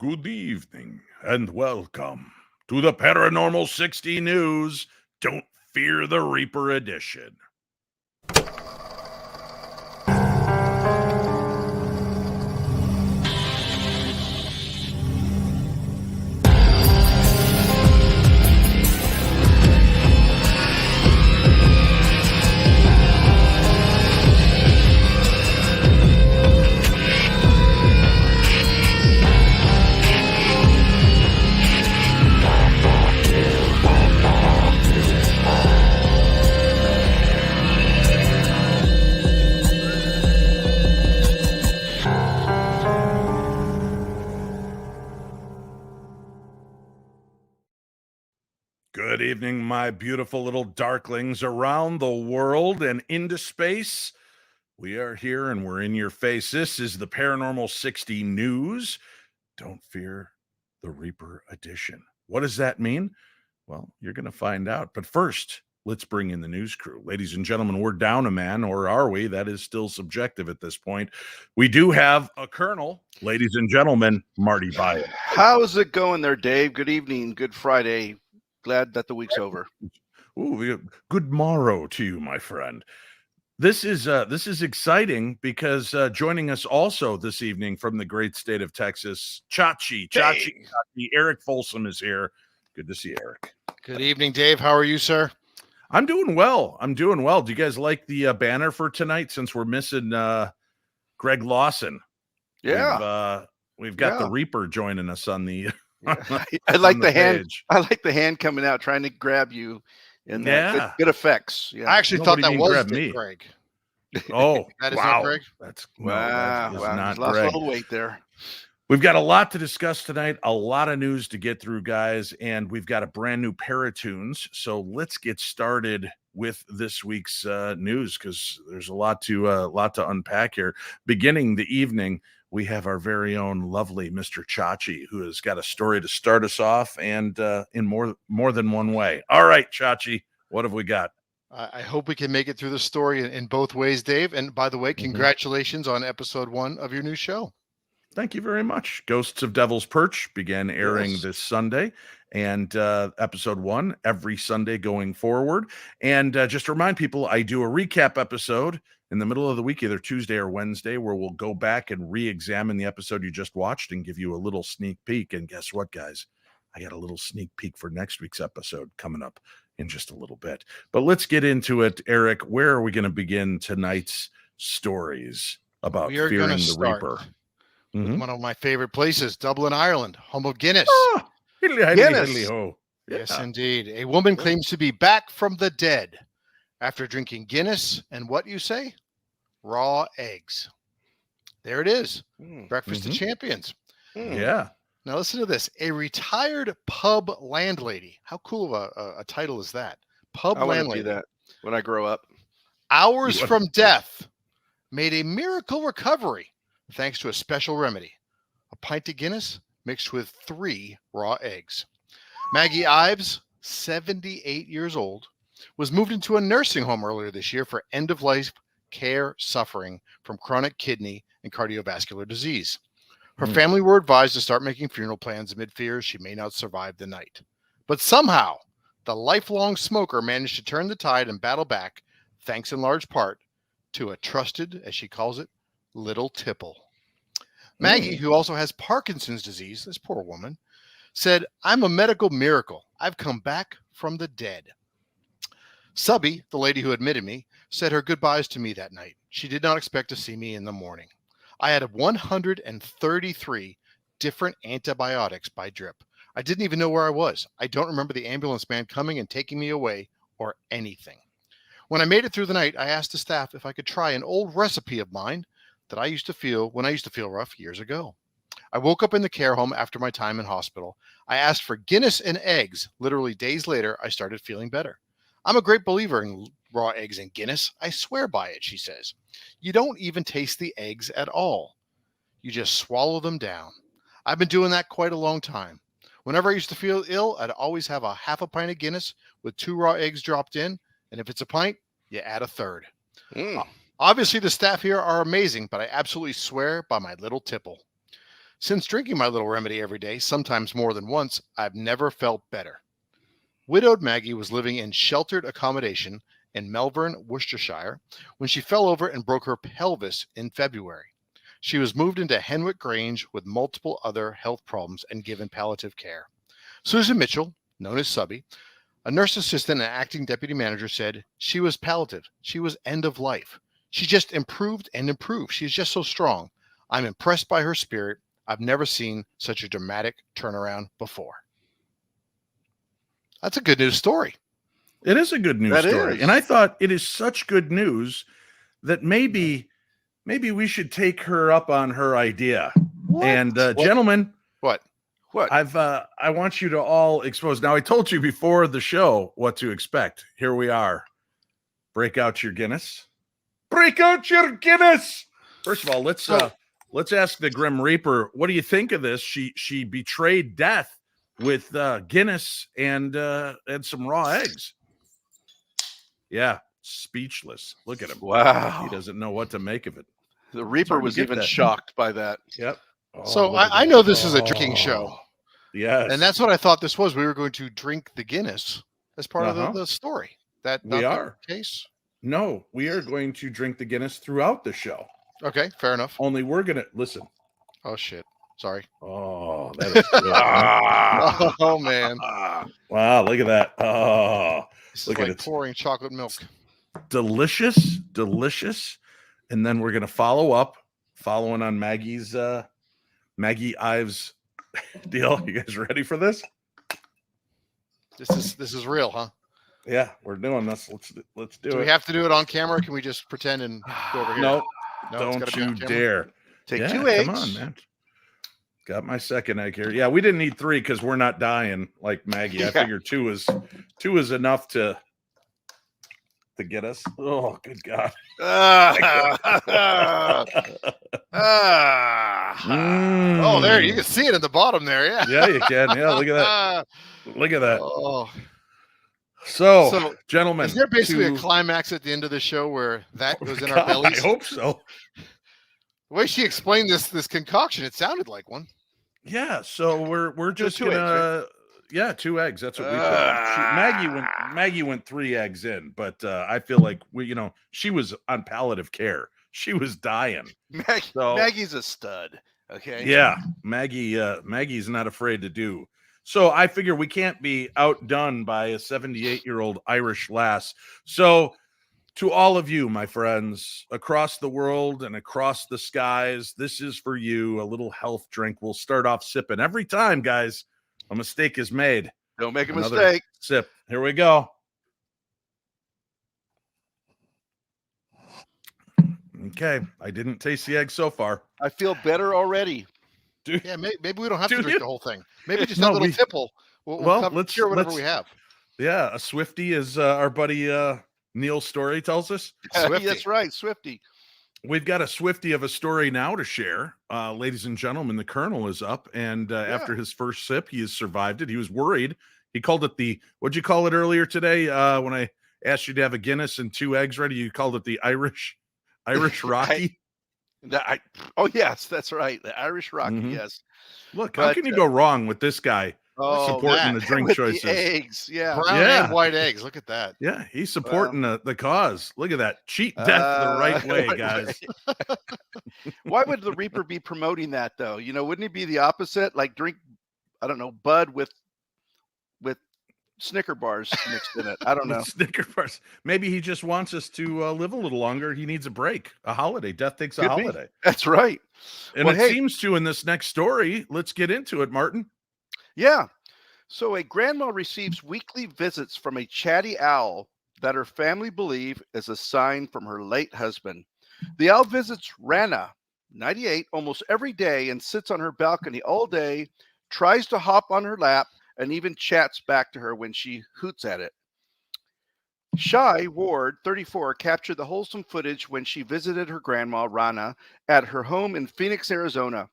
Good evening and welcome to the Paranormal 60 News Don't Fear the Reaper edition. Good evening, my beautiful little darklings around the world and into space. We are here and we're in your face. This is the Paranormal 60 News Don't Fear the Reaper edition. What does that mean? Well, you're going to find out. But first, let's bring in the news crew. Ladies and gentlemen, we're down a man, or are we? That is still subjective at this point. We do have a colonel. Ladies and gentlemen, Marty Eric. How's it going there, Dave? Good evening. Good Friday. Glad that the week's over. Ooh, good morrow to you, my friend. This is exciting because joining us also this evening from the great state of Texas, Chachi, Eric Folsom is here. Good to see you, Eric. Good evening, Dave. How are you, sir? I'm doing well. Do you guys like the banner for tonight? Since we're missing Greg Lawson, we've got the Reaper joining us on the. I like the hand. I like the hand coming out, trying to grab you. And good effects. Yeah. I actually thought that was Greg. Oh, that is not Greg. That's wow. Not lost Greg. a little weight there. We've got a lot to discuss tonight, a lot of news to get through, guys, and we've got a brand new ParaTunes. So let's get started with this week's news because there's a lot to unpack here. Beginning the evening, we have our very own lovely Mr. Chachi, who has got a story to start us off, and in more than one way. All right, Chachi, what have we got? I hope we can make it through the story in both ways, Dave. And by the way, congratulations on episode 1 of your new show. Thank you very much. Ghosts of Devil's Perch began airing this Sunday, and episode 1 every Sunday going forward. And just to remind people, I do a recap episode in the middle of the week, either Tuesday or Wednesday, where we'll go back and re-examine the episode you just watched and give you a little sneak peek. And guess what, guys? I got a little sneak peek for next week's episode coming up in just a little bit. But let's get into it. Eric, where are we going to begin tonight's stories about fearing the Reaper? One of my favorite places, Dublin, Ireland, home of Guinness. Guinness. Yes, indeed. A woman claims to be back from the dead after drinking Guinness and what you say? Raw eggs. There it is. Breakfast of Champions. Yeah. Now listen to this. A retired pub landlady. How cool of a title is that? Pub landlady. I want to do that when I grow up. Hours from death made a miracle recovery thanks to a special remedy. A pint of Guinness mixed with 3 raw eggs. Maggie Ives, 78 years old, was moved into a nursing home earlier this year for end-of-life care suffering from chronic kidney and cardiovascular disease. Her family were advised to start making funeral plans amid fears she may not survive the night. But somehow, the lifelong smoker managed to turn the tide and battle back, thanks in large part to a trusted, as she calls it, little tipple. Maggie, who also has Parkinson's disease, this poor woman, said, "I'm a medical miracle. I've come back from the dead." Subby, the lady who admitted me, said her goodbyes to me that night. She did not expect to see me in the morning. I had 133 different antibiotics by drip. I didn't even know where I was. I don't remember the ambulance man coming and taking me away or anything. When I made it through the night, I asked the staff if I could try an old recipe of mine that I used to feel when I used to feel rough years ago. I woke up in the care home after my time in hospital. I asked for Guinness and eggs. Literally days later, I started feeling better. I'm a great believer in raw eggs and Guinness. I swear by it, she says. You don't even taste the eggs at all. You just swallow them down. I've been doing that quite a long time. Whenever I used to feel ill, I'd always have a half a pint of Guinness with 2 raw eggs dropped in. And if it's a pint, you add a third. Obviously, the staff here are amazing, but I absolutely swear by my little tipple. Since drinking my little remedy every day, sometimes more than once, I've never felt better. Widowed Maggie was living in sheltered accommodation in Melbourne, Worcestershire, when she fell over and broke her pelvis in February. She was moved into Henwick Grange with multiple other health problems and given palliative care. Susan Mitchell, known as Subby, a nurse assistant and acting deputy manager, said she was palliative. She was end of life. She just improved and improved. She's just so strong. I'm impressed by her spirit. I've never seen such a dramatic turnaround before. That's a good news story. It is a good news story. Is. And I thought it is such good news that maybe we should take her up on her idea. What? And gentlemen, what? I want you to all expose. Now, I told you before the show what to expect. Here we are. Break out your Guinness. Break out your Guinness. First of all, let's ask the Grim Reaper. What do you think of this? She betrayed death with Guinness and some raw eggs. Yeah, speechless. Look at him. Wow. He doesn't know what to make of it. The Reaper was even shocked by that. Yep. So I know this is a drinking show. Yes. And that's what I thought this was. We were going to drink the Guinness as part of the story. That we are the case? No, we are going to drink the Guinness throughout the show. Okay, fair enough. Only we're going to listen. Oh, shit. Sorry. Oh, that is good. Oh, man. Wow, look at that. Oh, This look is at like it. pouring chocolate milk. Delicious. And then we're going to following on Maggie Ives deal. You guys ready for this? This is real, huh? Yeah, we're doing this. Let's do it. Do we have to do it on camera? Or can we just pretend and go over here? No, it's don't gotta be on you camera? dare. Take 2 eggs. Come on, man. Got my second egg here. Yeah, we didn't need 3 because we're not dying like Maggie. I figured 2 is enough to get us. Oh, good God. Oh, there you can see it at the bottom there. Yeah. Yeah, you can. Yeah, look at that. Look at that. Oh. So gentlemen, is there basically a climax at the end of the show where that goes in our bellies? I hope so. The way she explained this concoction, it sounded like one. Yeah, so we're just 2 gonna eggs, right? 2 eggs. That's what we put. Maggie went 3 eggs in, but I feel like she was on palliative care. She was dying. Maggie's a stud. Okay. Yeah, Maggie's not afraid to do. So I figure we can't be outdone by a 78-year-old Irish lass. So to all of you, my friends, across the world and across the skies, this is for you, a little health drink. We'll start off sipping. Every time, guys, a mistake is made. Don't make a Another mistake. Sip. Here we go. Okay, I didn't taste the egg so far. I feel better already. Yeah, maybe we don't have to drink the whole thing. Maybe just No, a little tipple. We'll share whatever we have. Yeah, a Swifty, as our buddy Neil Story tells us. That's right, Swifty. We've got a Swifty of a story now to share. Ladies and gentlemen, the Colonel is up, and after his first sip, he has survived it. He was worried. He called it what'd you call it earlier today when I asked you to have a Guinness and 2 eggs ready? You called it the Irish Rocky? Oh, yes, that's right. The Irish Rocky, yes. Look, how can you go wrong with this guy supporting the drink choices? The eggs, yeah. Brown and white eggs. Look at that. Yeah, he's supporting the cause. Look at that. Cheat death the right way, guys. Why would the Reaper be promoting that, though? Wouldn't it be the opposite? Like drink, I don't know, Bud with Snicker bars mixed in it. I don't know. Snicker bars. Maybe he just wants us to live a little longer. He needs a break, a holiday. Death takes a holiday. That's right. And it seems to in this next story. Let's get into it, Martin. Yeah. So a grandma receives weekly visits from a chatty owl that her family believe is a sign from her late husband. The owl visits Rana, 98, almost every day and sits on her balcony all day, tries to hop on her lap, and even chats back to her when she hoots at it. Shy Ward, 34, captured the wholesome footage when she visited her grandma, Rana, at her home in Phoenix, Arizona.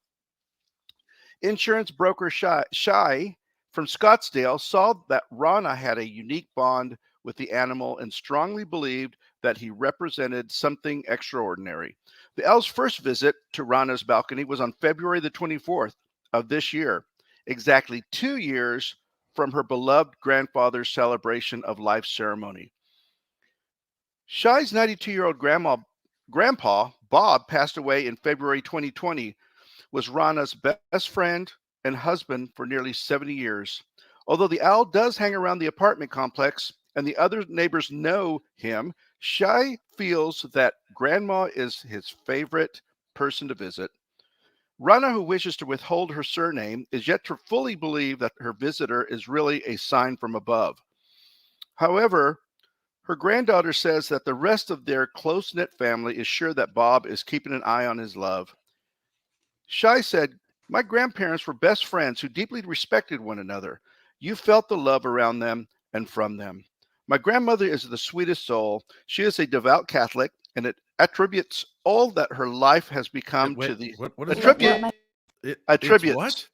Insurance broker Shy from Scottsdale saw that Rana had a unique bond with the animal and strongly believed that he represented something extraordinary. The owl's first visit to Rana's balcony was on February the 24th of this year, exactly 2 years from her beloved grandfather's celebration of life ceremony. Shai's 92-year-old grandpa, Bob, passed away in February 2020, was Rana's best friend and husband for nearly 70 years. Although the owl does hang around the apartment complex and the other neighbors know him, Shai feels that Grandma is his favorite person to visit. Rana, who wishes to withhold her surname, is yet to fully believe that her visitor is really a sign from above. However, her granddaughter says that the rest of their close-knit family is sure that Bob is keeping an eye on his love. Shai said, "My grandparents were best friends who deeply respected one another. You felt the love around them and from them. My grandmother is the sweetest soul. She is a devout Catholic, and it attributes all that her life has become to the what is attributes. Attributes what?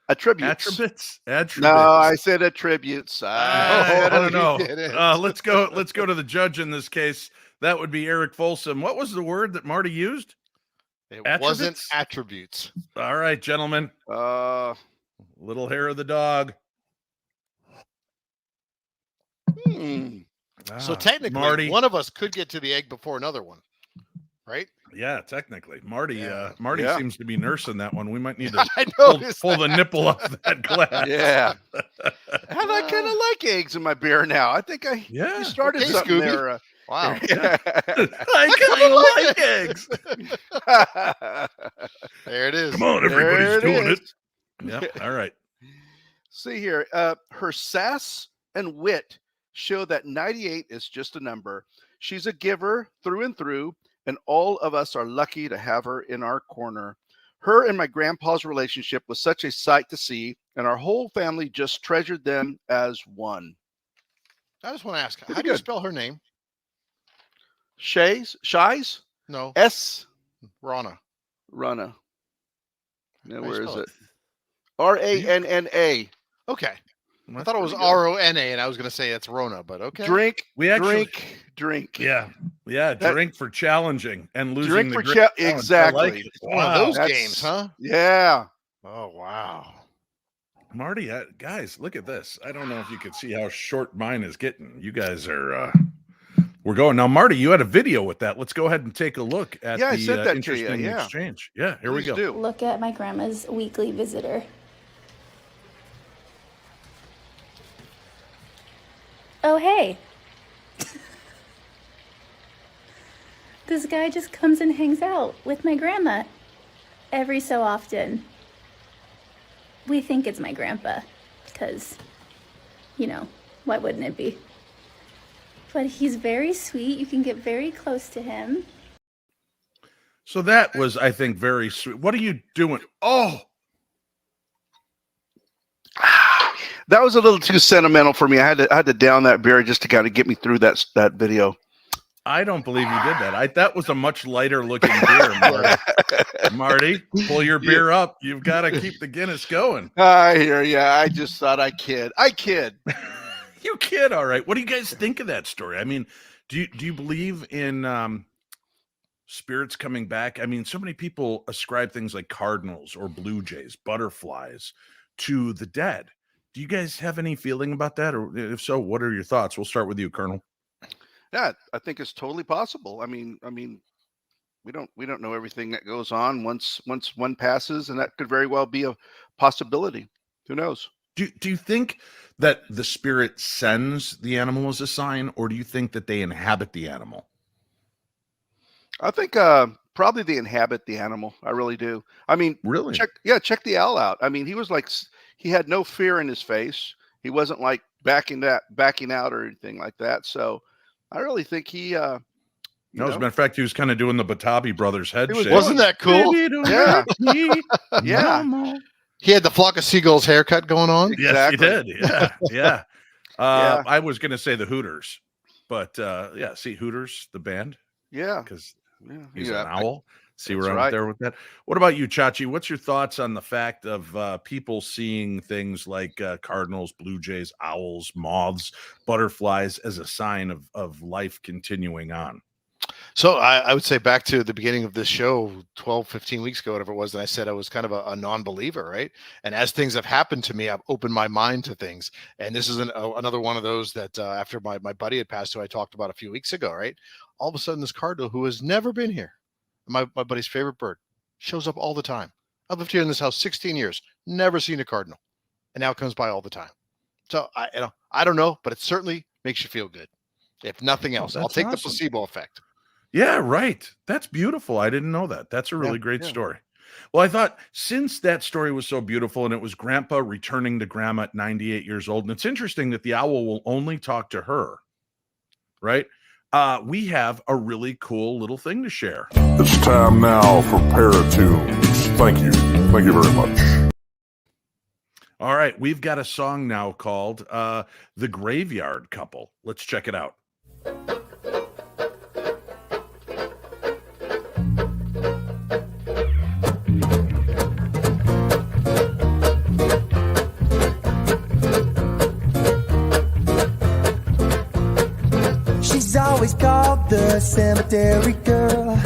Attributes. Attributes. No, I said attributes. I don't know. you didn't. Let's go to the judge in this case. That would be Eric Folsom. What was the word that Marty used? It wasn't Attributes? attributes. All right, gentlemen. Little hair of the dog. So technically, Marty. one of us could get to the egg before another one, right? Yeah, technically. Marty Yeah. Marty Yeah. seems to be nursing that one. We might need to I pull noticed the nipple off that glass. Yeah. And I kind of like eggs in my beer now. I think you started Okay, something Scooby. there. Wow. I kind of like eggs. There it is. Come on, everybody's There doing is. it. Yep. All right. See here, her sass and wit show that 98 is just a number. She's a giver through and through, and all of us are lucky to have her in our corner. Her and my grandpa's relationship was such a sight to see, and our whole family just treasured them as one. I just want to ask, Pretty how do you good. spell her name? Shies? No, S. Rana. Rana. Now, How do you where is spell it? Ranna. Okay. I That's thought it was pretty good. Rona, and I was going to say it's Rona, but okay. Drink, We actually- drink. Yeah. That- Drink for challenging and losing Drink the for grip challenge. challenge. I Exactly. like it. It's one of Wow. those That's- games, huh? Yeah. Oh, wow. Marty, guys, look at this. I don't know if you can see how short mine is getting. You guys are we're going now. Marty, you had a video with that. Let's go ahead and take a look at Yeah, I the sent that to you, interesting yeah. exchange. Yeah, here we Please go. do. Look at my grandma's weekly visitor. Oh, hey. This guy just comes and hangs out with my grandma every so often. We think it's my grandpa because, why wouldn't it be? But he's very sweet. You can get very close to him. So that was, I think, very sweet. What are you doing? Oh, That was a little too sentimental for me. I had to down that beer just to kind of get me through that video. I don't believe you did that. That was a much lighter looking beer, Marty. Marty, pull your beer up. You've got to keep the Guinness going. I hear ya. I just thought I kid. You kid, all right. What do you guys think of that story? I mean, do you believe in spirits coming back? I mean, so many people ascribe things like cardinals or blue jays, butterflies to the dead. Do you guys have any feeling about that? Or if so, what are your thoughts? We'll start with you, Colonel. Yeah, I think it's totally possible. I mean, we don't know everything that goes on once one passes, and that could very well be a possibility. Who knows? Do you think that the spirit sends the animal as a sign, or do you think that they inhabit the animal? I think probably they inhabit the animal. I really do. I mean, Really? check the owl out. I mean, he was like, he had no fear in his face. He wasn't like backing out or anything like that. So I really think he No, as a matter of fact, he was kind of doing the Batabi brothers head He was- shake. Wasn't that cool? Baby, don't Yeah. hurt me Yeah. no more. He had the flock of seagulls haircut going on. Yes, he Exactly. did. Yeah, yeah. Yeah. I was going to say the Hooters, but yeah, see Hooters, the band, yeah. because Yeah. he's Yeah. an owl. See That's where I'm right. there with that? What about you, Chachi? What's your thoughts on the fact of people seeing things like cardinals, blue jays, owls, moths, butterflies as a sign of life continuing on? So I would say back to the beginning of this show 12, 15 weeks ago, whatever it was, and I said I was kind of a non-believer, right? And as things have happened to me, I've opened my mind to things. And this is another one of those that after my buddy had passed, who I talked about a few weeks ago, right? All of a sudden, this cardinal who has never been here, my buddy's favorite bird, shows up all the time. I've lived here in this house 16 years, never seen a cardinal, and now it comes by all the time. So I don't know, but it certainly makes you feel good. If nothing else, I'll take the placebo effect. Yeah, right. That's beautiful. I didn't know that. That's a really great story. Well, I thought since that story was so beautiful and it was Grandpa returning to Grandma at 98 years old, and it's interesting that the owl will only talk to her, right? We have a really cool little thing to share. It's time now for ParaTunes. Thank you. Thank you very much. All right, we've got a song now called The Graveyard Couple. Let's check it out. She's always called the cemetery girl,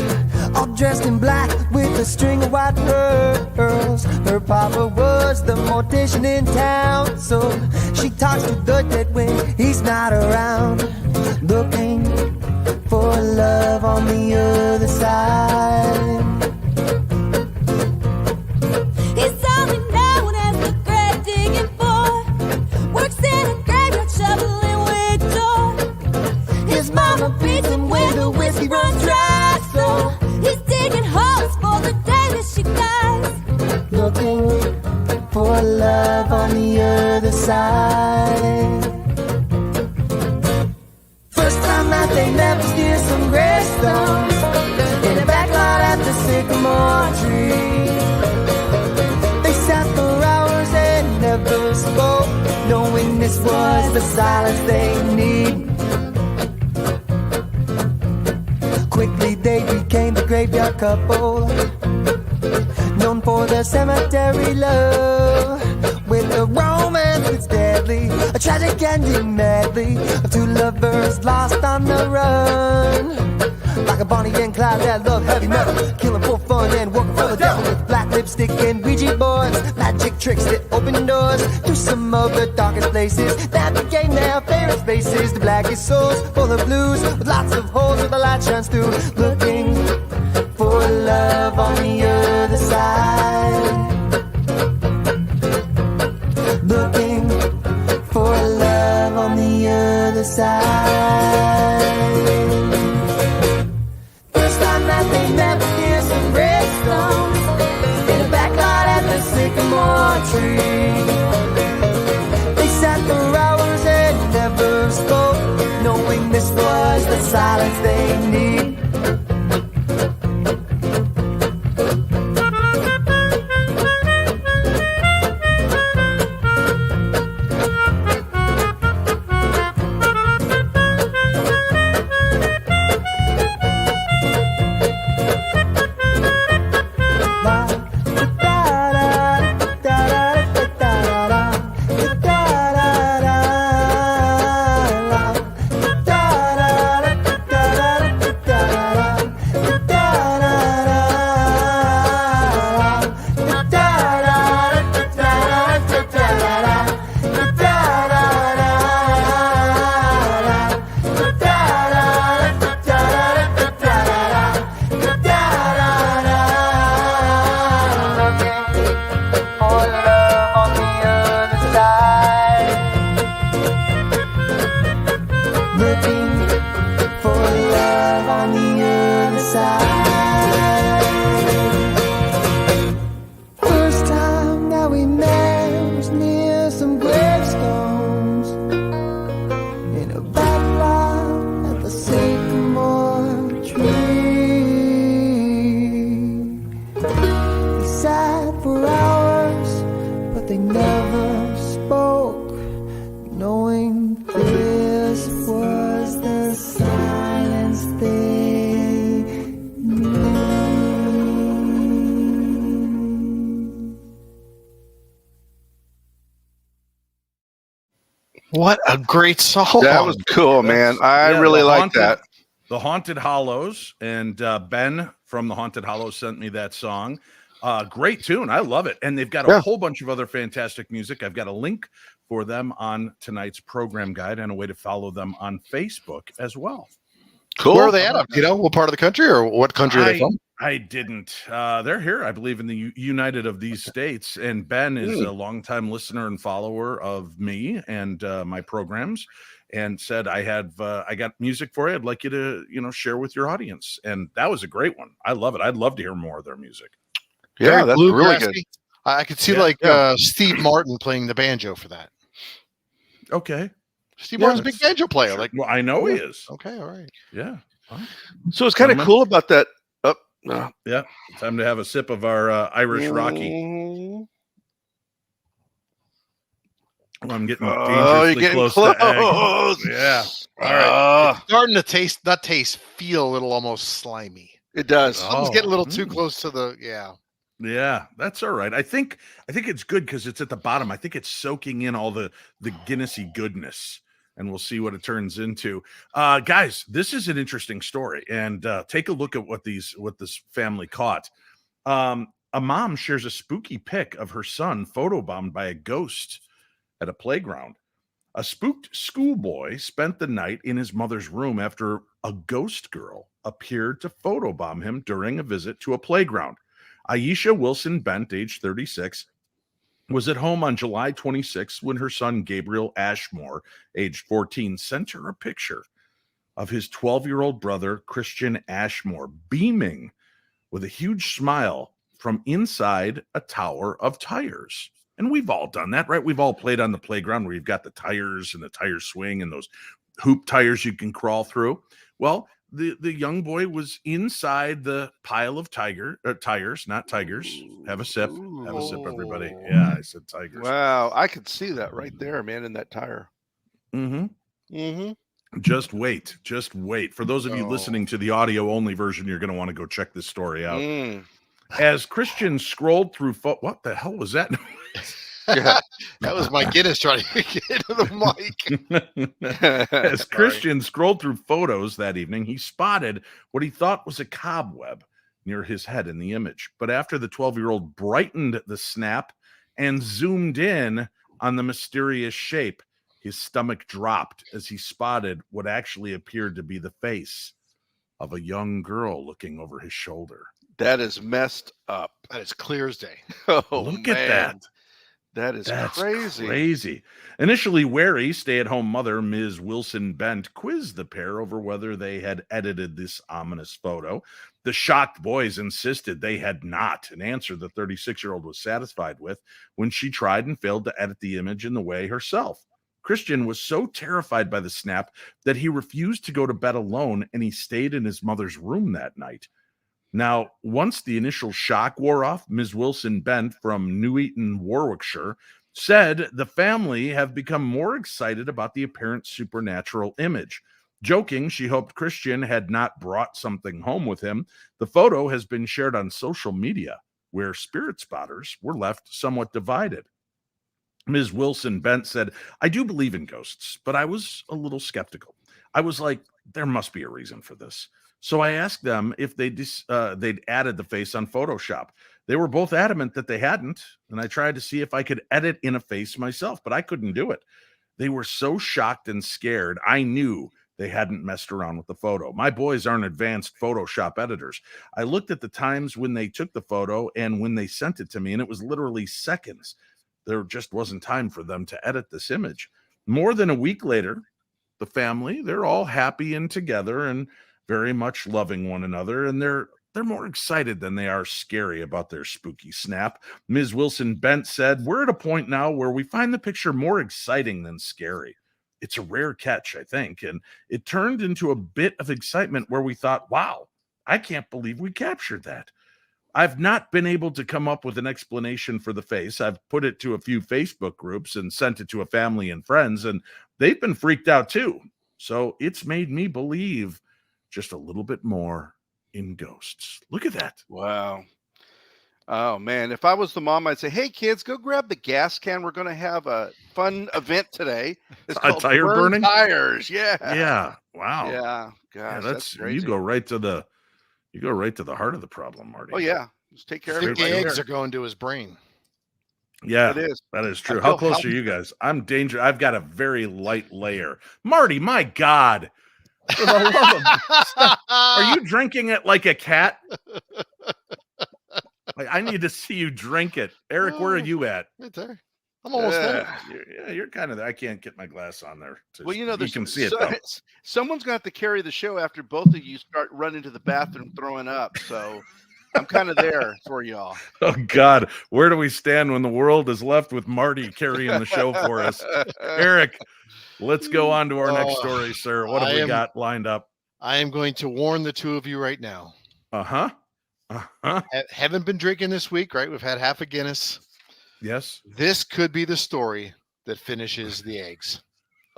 all dressed in black with a string of white pearls. Her papa was the mortician in town, so she talks to the dead when he's not around, looking for love on the other side. He's only known as the grave digging boy, works in a graveyard shoveling with joy. His mama beats him when the whiskey runs dry, so he's digging holes for the day that she dies, looking for love on the other side. First time that they met was near some gravestones in a back lot at the sycamore tree. They sat for hours and never spoke, knowing this was the silence they need. Quickly they became the graveyard couple, known for their cemetery love. With a romance that's deadly, a tragic ending madly, of two lovers lost on the run. Like a Bonnie and Clyde that love heavy metal, killing for fun and working for the devil. With black lipstick and Ouija boards, magic tricks that open doors to some of the darkest places that became their favorite spaces. The blackest souls full of blues, with lots of holes where the light shines through, looking for love on the other side. Looking for love on the other side. First time that they met was near some gravestones in a back lot at the sycamore tree. They sat for hours and never spoke, knowing this was the silence they need. What a great song. That was cool, man. I Yeah, really the like that. The Haunted Hallows, and Ben from the Haunted Hallows sent me that song. Great tune. I love it. And they've got a whole bunch of other fantastic music. I've got a link for them on tonight's program guide and a way to follow them on Facebook as well. Cool. Where are they at? Do you know what part of the country or what country are they from? I didn't. They're here, I believe, in the United of these states. And Ben is a longtime listener and follower of me and my programs, and said, I got music for you. I'd like you to, share with your audience. And that was a great one. I love it. I'd love to hear more of their music. Yeah, that's really good. I could see Steve Martin playing the banjo for that. Okay. Steve Martin's a big banjo player. Sure. Well, I know he is. Okay, all right. Yeah. So it's kind of cool about that. Yeah. Time to have a sip of our Irish Rocky. I'm getting dangerously close to egg. Yeah. All right. It's starting to feel a little almost slimy. It does. Something's getting a little too close to the Yeah, that's all right. I think it's good because it's at the bottom. I think it's soaking in all the Guinnessy goodness, and we'll see what it turns into. Guys, this is an interesting story, and take a look at what this family caught. A mom shares a spooky pic of her son photobombed by a ghost at a playground. A spooked schoolboy spent the night in his mother's room after a ghost girl appeared to photobomb him during a visit to a playground. Aisha Wilson Bent, age 36, was at home on July 26 when her son Gabriel Ashmore, age 14, sent her a picture of his 12-year-old brother Christian Ashmore beaming with a huge smile from inside a tower of tires. And we've all done that, right? We've all played on the playground where you've got the tires and the tire swing and those hoop tires you can crawl through. Well, the young boy was inside the pile of tires, not tigers. Have a sip. Have a sip, everybody. Yeah, I said tigers. Wow, I could see that right there, man, in that tire. Just wait. For those of you listening to the audio-only version, you're going to want to go check this story out. As Christian scrolled through... what the hell was that? Yeah, that was my Guinness trying to get into the mic. As Christian scrolled through photos that evening, he spotted what he thought was a cobweb near his head in the image. But after the 12-year-old brightened the snap and zoomed in on the mysterious shape, his stomach dropped as he spotted what actually appeared to be the face of a young girl looking over his shoulder. That is messed up. That is clear as day. Look at that. That's crazy. Initially wary, stay-at-home mother Ms. Wilson Bent quizzed the pair over whether they had edited this ominous photo. The shocked boys insisted they had not, an answer the 36-year-old was satisfied with when she tried and failed to edit the image in the way herself. Christian was so terrified by the snap that he refused to go to bed alone, and he stayed in his mother's room that night. Now, once the initial shock wore off, Ms. Wilson Bent from Nuneaton, Warwickshire, said the family have become more excited about the apparent supernatural image. Joking, she hoped Christian had not brought something home with him. The photo has been shared on social media, where spirit spotters were left somewhat divided. Ms. Wilson Bent said, "I do believe in ghosts, but I was a little skeptical. I was like, there must be a reason for this. So I asked them if they'd added the face on Photoshop. They were both adamant that they hadn't, and I tried to see if I could edit in a face myself, but I couldn't do it. They were so shocked and scared, I knew they hadn't messed around with the photo. My boys aren't advanced Photoshop editors. I looked at the times when they took the photo and when they sent it to me, and it was literally seconds. There just wasn't time for them to edit this image. More than a week later, the family, they're all happy and together and very much loving one another, and they're more excited than they are scary about their spooky snap. Ms. Wilson Bent said, "We're at a point now where we find the picture more exciting than scary. It's a rare catch, I think, and it turned into a bit of excitement where we thought, wow, I can't believe we captured that. I've not been able to come up with an explanation for the face. I've put it to a few Facebook groups and sent it to a family and friends, and they've been freaked out too. So it's made me believe just a little bit more in ghosts." Look at that. Wow. Oh man, if I was the mom, I'd say, "Hey kids, go grab the gas can. We're going to have a fun event today. It's A called tire Burn burning? Tires." Yeah. Yeah. Wow. Yeah. Yeah, Gosh, that's crazy. you go right to the heart of the problem, Marty. Oh yeah. Just take care of The it right eggs there. are going to his brain. Yeah, It is. that is true. I How feel close are you guys? I'm danger. I've got a very light layer. Marty, my God. For the love of stop. Are you drinking it like a cat? Like, I need to see you drink it. Eric, where are you at? Right there. I'm almost there. You're kind of there. I can't get my glass on there. Well, you know, you can see it though. Someone's going to have to carry the show after both of you start running to the bathroom throwing up. So I'm kind of there for y'all. Oh God, where do we stand when the world is left with Marty carrying the show for us? Eric, let's go on to our next story, sir. What have we got lined up? I am going to warn the two of you right now. Uh-huh. Uh-huh. Haven't been drinking this week, right? We've had half a Guinness. Yes. This could be the story that finishes the eggs.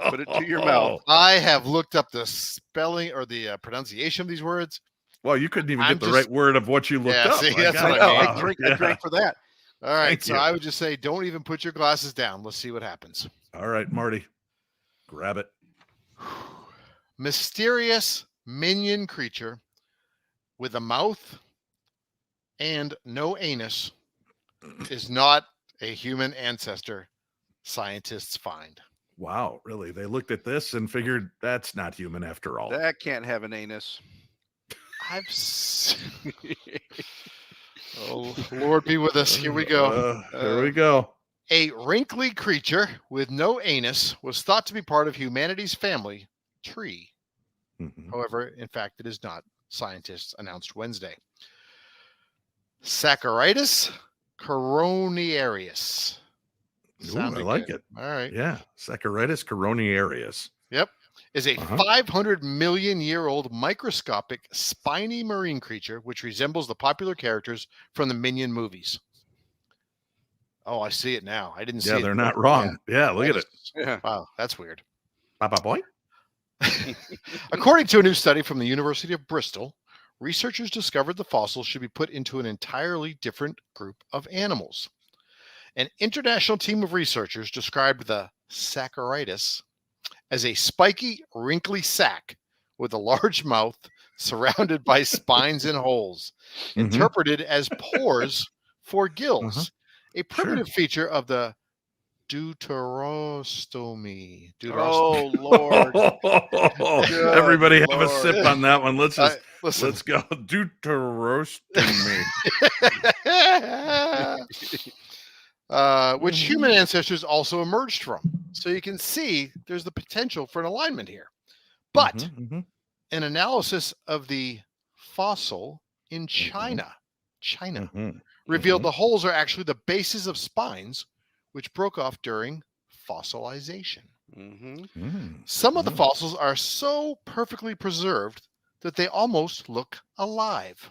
Put it to your mouth. I have looked up the spelling or the pronunciation of these words. Well, you couldn't even I'm get the just- right word of what you looked Yeah, up. see, My that's God. what I mean. I drank for that. All right. Thank So you. I would just say, don't even put your glasses down. Let's see what happens. All right, Marty. Grab it. Mysterious minion creature with a mouth and no anus is not a human ancestor, scientists find. Wow, really? They looked at this and figured that's not human after all. That can't have an anus. Oh, Lord be with us. Here we go. Here we go. A wrinkly creature with no anus was thought to be part of humanity's family tree. Mhm. However, in fact, it is not. Scientists announced Wednesday. Saccharitis coronarius. Ooh, I like it. All right. Yeah, Saccharitis coronarius. Yep. Is a 500 million year old microscopic spiny marine creature which resembles the popular characters from the Minion movies. Oh, I see it now. I didn't see it. Yeah, they're not wrong. Yeah, look at it. Yeah. Wow, that's weird. Papa boy. According to a new study from the University of Bristol, researchers discovered the fossils should be put into an entirely different group of animals. An international team of researchers described the Saccharitis as a spiky, wrinkly sac with a large mouth surrounded by spines and holes, interpreted as pores for gills, a primitive feature of the deuterostomy. Oh Lord! Everybody have a Lord. sip on that one. Let's just Listen. let's go. Deuterostomy. Which human ancestors also emerged from. So you can see there's the potential for an alignment here. But an analysis of the fossil in China revealed the holes are actually the bases of spines, which broke off during fossilization. Some of the fossils are so perfectly preserved that they almost look alive.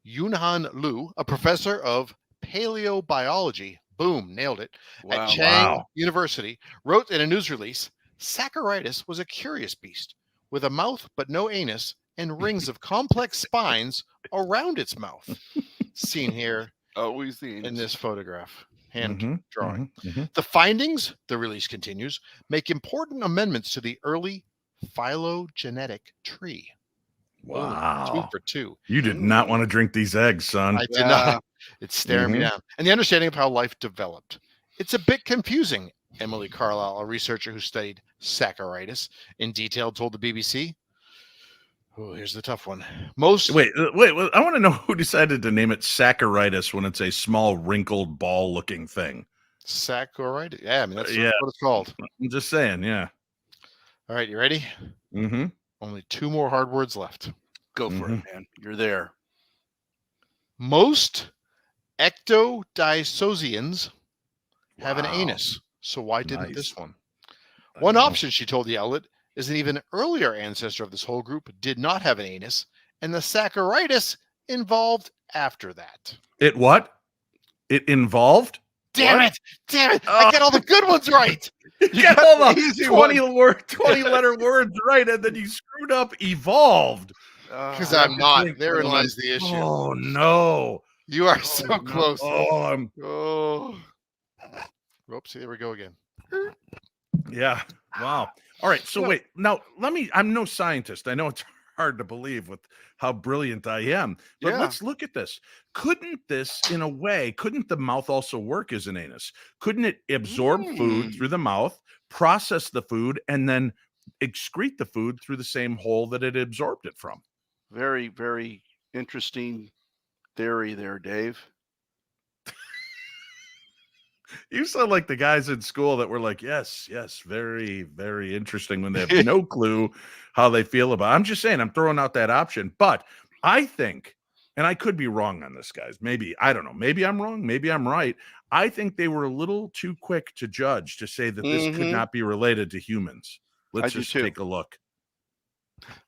Yunhan Liu, a professor of paleobiology, boom, nailed it, at Chang University, wrote in a news release, Saccharitis was a curious beast with a mouth but no anus and rings of complex spines around its mouth. Seen here Always the in this photograph. Hand drawing. Mm-hmm. The findings, the release continues, make important amendments to the early phylogenetic tree. Wow. 2 for 2. You did not want to drink these eggs, son. I did not. It's staring me down. And the understanding of how life developed. It's a bit confusing, Emily Carlisle, a researcher who studied Saccharitis in detail, told the BBC. Oh, here's the tough one. Wait. I want to know who decided to name it Saccharitis when it's a small, wrinkled, ball-looking thing. Saccharitis. Yeah, I mean, that's what it's called. I'm just saying, yeah. All right, you ready? Mm-hmm. Only 2 more hard words left. Go for it, man. You're there. Most ectodysosians have an anus. So why didn't this one? One option, she told the outlet, is an even earlier ancestor of this whole group did not have an anus, and the Saccharitis involved after that. It what? It involved? Damn it! I got all the good ones right. You got all the 20-letter words right, and then you screwed up evolved. Because I'm not. Therein lies the issue. Oh, no. You are so no. close. Oh, I'm Oh. Oops, here we go again. yeah. Wow. All right. So Well- wait, now I'm no scientist. I know it's hard to believe with how brilliant I am, but Yeah. let's look at this. Couldn't the mouth also work as an anus? Couldn't it absorb food through the mouth, process the food, and then excrete the food through the same hole that it absorbed it from? Very, very interesting theory there, Dave. You sound like the guys in school that were like, yes, very, very interesting when they have no clue how they feel about it. I'm just saying, I'm throwing out that option. But I think, and I could be wrong on this, guys. Maybe, I don't know. Maybe I'm wrong. Maybe I'm right. I think they were a little too quick to judge to say that this could not be related to humans. Let's I do just too. take a look.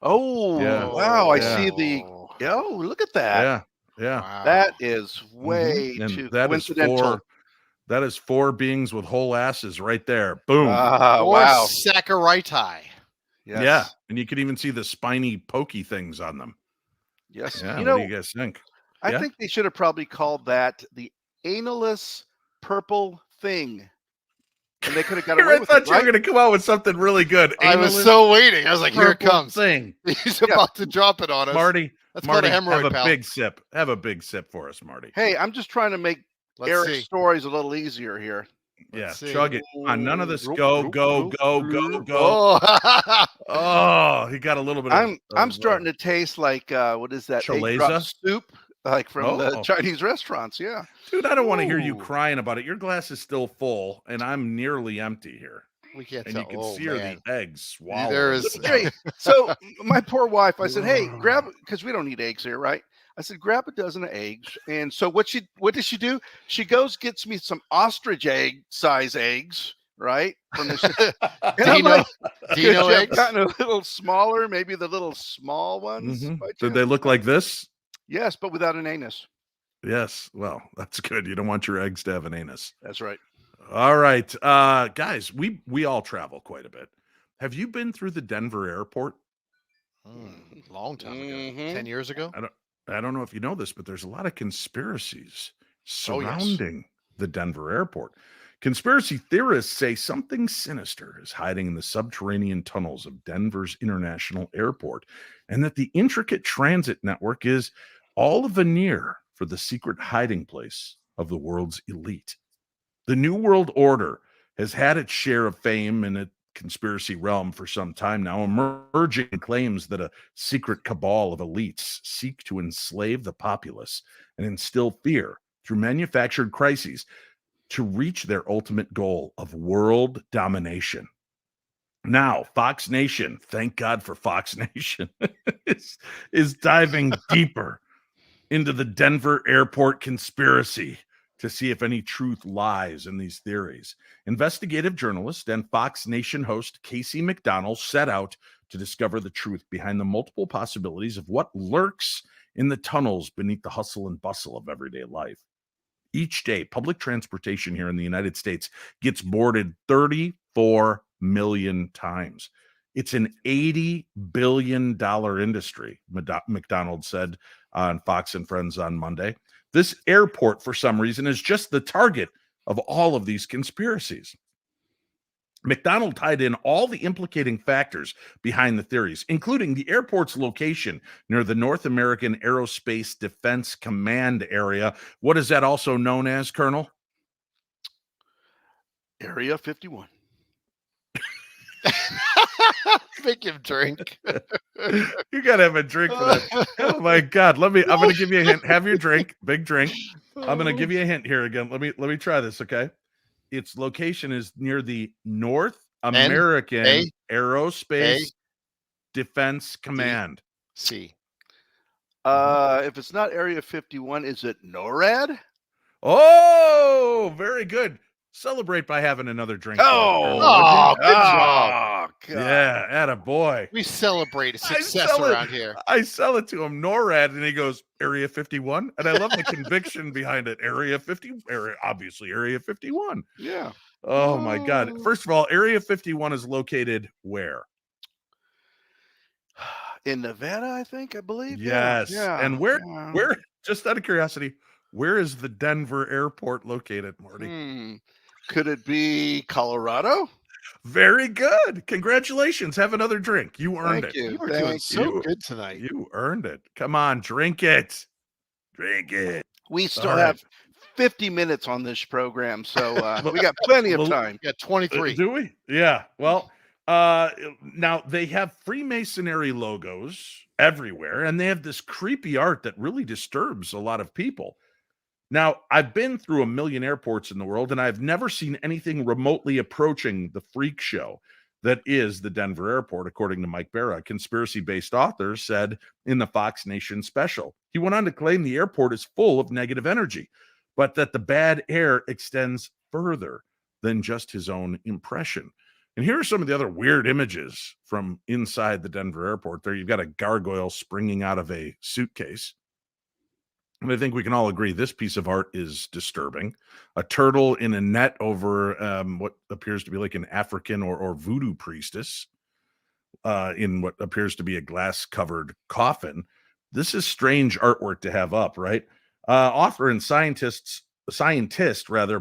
Oh, Yeah. wow. I Yeah. see the. Oh, look at that. Yeah. Wow. That is way And too that is coincidental. that is 4 beings with whole asses right there. Boom. Ah, Or wow. Sacchariti. Yes. Yeah. And you could even see the spiny pokey things on them. Yes. Yeah. You What know, do you guys think? I yeah? think they should have probably called that the analus purple thing. And they could have got away I with thought it, you were right? going to come out with something really good. I was Analist so waiting. I was like, here it purple comes. Thing. He's about to drop it on us. Marty, That's called a have hemorrhoid, a pal. big sip. Have a big sip for us, Marty. Hey, I'm just trying to make Let's Eric's see. stories a little easier here. Yeah, see. chug it. Come on, none of this Roop, go, roop, go, roop, go, go, roop. go. Oh, Oh, he got a little bit of I'm starting to taste like what is that? Egg drop Chaleza? soup, like from the Oh. Chinese restaurants. Yeah. Dude, I don't want to hear you Ooh. crying about it. Your glass is still full, and I'm nearly empty here. we can't And tell. you can Oh, see her man. the eggs swallow. There it is- down. Great. So my poor wife, I said, "Hey, grab," because we don't eat eggs here, right? I said, "Grab a dozen of eggs." And so what does she do? She goes gets me some ostrich egg size eggs, right? From the and I'm Dino, like, Dino "Could you have eggs. gotten a little smaller, maybe the little small ones. Mhm. by Did they chance?" look like this? Yes, but without an anus. Yes. Well, that's good. You don't want your eggs to have an anus. That's right. All right. Guys, we all travel quite a bit. Have you been through the Denver airport? Long time ago. Mhm. 10 years ago. I don't know if you know this, but there's a lot of conspiracies Oh, yes. surrounding the Denver airport. Conspiracy theorists say something sinister is hiding in the subterranean tunnels of Denver's International Airport, and that the intricate transit network is all a veneer for the secret hiding place of the world's elite. The New World Order has had its share of fame in a conspiracy realm for some time now, emerging claims that a secret cabal of elites seek to enslave the populace and instill fear through manufactured crises to reach their ultimate goal of world domination. Now, Fox Nation, thank God for Fox Nation, is diving deeper into the Denver airport conspiracy to see if any truth lies in these theories. Investigative journalist and Fox Nation host Casey McDonald set out to discover the truth behind the multiple possibilities of what lurks in the tunnels beneath the hustle and bustle of everyday life. Each day, public transportation here in the United States gets boarded 34 million times. It's an $80 billion industry, McDonald said on Fox and Friends on Monday. This airport, for some reason, is just the target of all of these conspiracies. McDonald tied in all the implicating factors behind the theories, including the airport's location near the North American Aerospace Defense Command area. What is that also known as, Colonel? Area 51. Make him drink. You gotta have a drink for that. Oh my God. I'm gonna give you a hint. Have your drink, big drink. I'm gonna give you a hint here again. Let me try this, okay? Its location is near the North American Aerospace Defense Command. C. If it's not Area 51, is it NORAD? Oh, very good. Celebrate by having another drink. Oh, Oh, good good job. Yeah, attaboy. We celebrate success sell it. around here. I sell it to him, NORAD, and he goes, Area 51. And I love the conviction behind it. Obviously, Area 51. Yeah. Oh my God. First of all, Area 51 is located where? In Nevada, I believe. Yes. Yeah. And where, just out of curiosity, Where is the Denver airport located, Marty? Could it be Colorado? Very good. Congratulations. Have another drink. You earned Thank it. you. You are Thank doing you. so good tonight. You earned it. Come on, drink it. Drink it. We still All right. have 50 minutes on this program, so we got plenty of time. Yeah, 23. Do we? Yeah. Well, now they have Freemasonry logos everywhere, and they have this creepy art that really disturbs a lot of people. Now, I've been through a million airports in the world, and I've never seen anything remotely approaching the freak show that is the Denver airport, according to Mike Barra, a conspiracy-based author, said in the Fox Nation special. He went on to claim the airport is full of negative energy, but that the bad air extends further than just his own impression. And here are some of the other weird images from inside the Denver airport. There you've got a gargoyle springing out of a suitcase. And I think we can all agree this piece of art is disturbing. A turtle in a net over what appears to be like an African or voodoo priestess in what appears to be a glass-covered coffin. This is strange artwork to have up, right? Author and scientist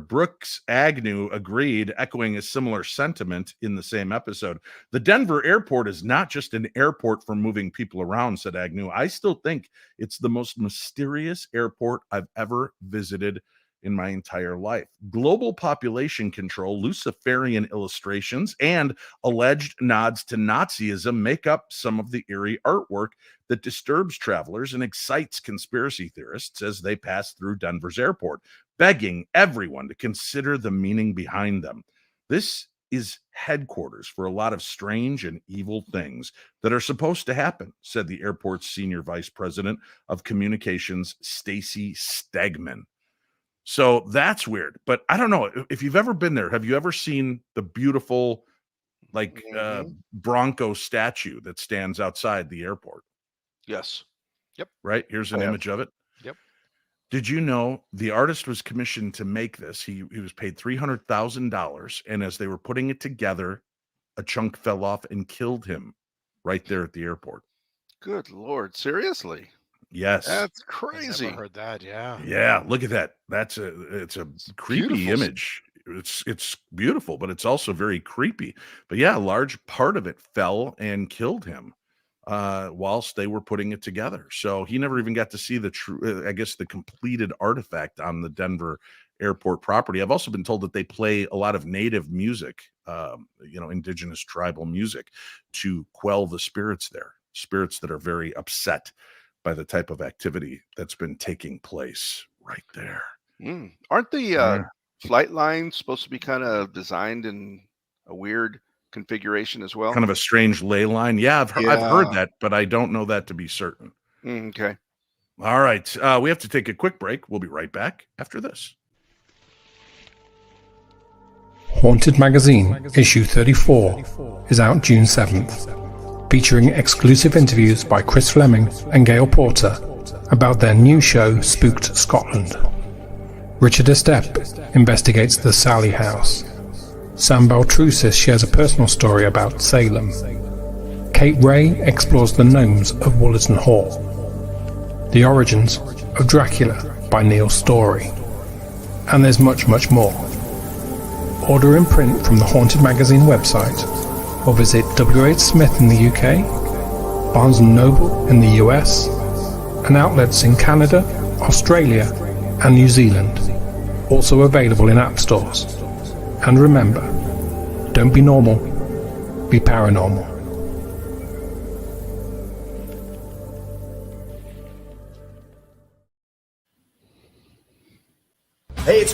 Brooks Agnew agreed, echoing a similar sentiment in the same episode. The Denver airport is not just an airport for moving people around, said Agnew. I still think it's the most mysterious airport I've ever visited in my entire life. Global population control, Luciferian illustrations, and alleged nods to Nazism make up some of the eerie artwork that disturbs travelers and excites conspiracy theorists as they pass through Denver's airport, begging everyone to consider the meaning behind them. This is headquarters for a lot of strange and evil things that are supposed to happen, said the airport's senior vice president of communications, Stacy Stegman. So that's weird, but I don't know if you've ever been there. Have you ever seen the beautiful, Bronco statue that stands outside the airport? Yes. Yep. Right. Here's an image of it. Yep. Did you know the artist was commissioned to make this? He was paid $300,000, and as they were putting it together, a chunk fell off and killed him right there at the airport. Good Lord. Seriously? Yes. That's I crazy. never heard that. Yeah. Yeah, look at that. It's a creepy beautiful. image. It's beautiful, but it's also very creepy. But yeah, a large part of it fell and killed him whilst they were putting it together. So he never even got to see the true, I guess, the completed artifact on the Denver airport property. I've also been told that they play a lot of native music, indigenous tribal music, to quell the spirits there, spirits that are very upset by the type of activity that's been taking place right there. Aren't the flight lines supposed to be kind of designed in a weird configuration as well? Kind of a strange ley line. Yeah, I've heard that, but I don't know that to be certain. Okay. All right. We have to take a quick break. We'll be right back after this. Haunted Magazine, issue 34, is out June 7th, featuring exclusive interviews by Chris Fleming and Gail Porter about their new show, Spooked Scotland. Richard Estep investigates the Sally House. Sam Baltrusis shares a personal story about Salem. Kate Ray explores the gnomes of Wollerton Hall. The origins of Dracula by Neil Story. And there's much, much more. Order in print from the Haunted Magazine website, or visit WH Smith in the UK, Barnes & Noble in the US, and outlets in Canada, Australia, and New Zealand, also available in app stores. And remember, don't be normal, be paranormal. Hey,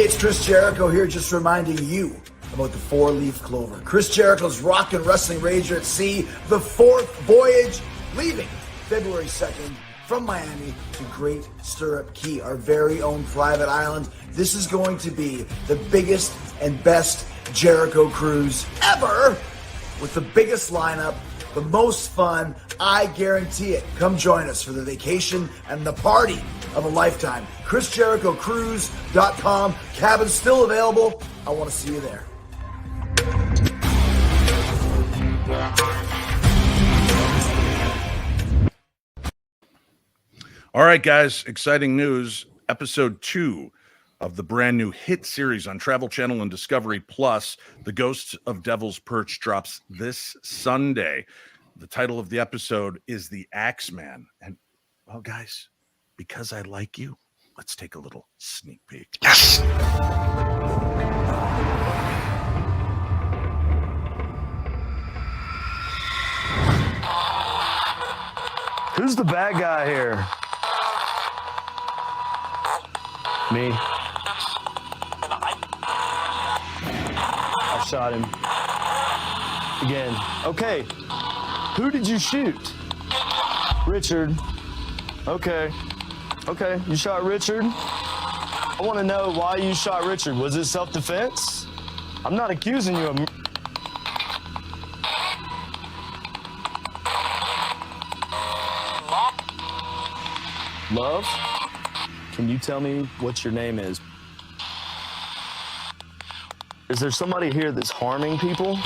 it's Chris Jericho here, just reminding you about the four-leaf clover. Chris Jericho's Rock and Wrestling Rager at Sea, the fourth voyage, leaving February 2nd from Miami to Great Stirrup Key, our very own private island. This is going to be the biggest and best Jericho cruise ever, with the biggest lineup, the most fun, I guarantee it. Come join us for the vacation and the party of a lifetime. ChrisJerichoCruise.com. Cabin's still available. I want to see you there. All right, guys, exciting news. Episode 2 of the brand new hit series on Travel Channel and Discovery Plus, The Ghosts of Devil's Perch, drops this Sunday. The title of the episode is The Axeman. And, well, guys, because I like you, let's take a little sneak peek. Yes. Who's the bad guy here? Me. I shot him. Again. Okay. Who did you shoot? Richard. Okay. Okay, you shot Richard. I want to know why you shot Richard. Was it self-defense? I'm not accusing you of... Love? Can you tell me what your name is? Is there somebody here that's harming people?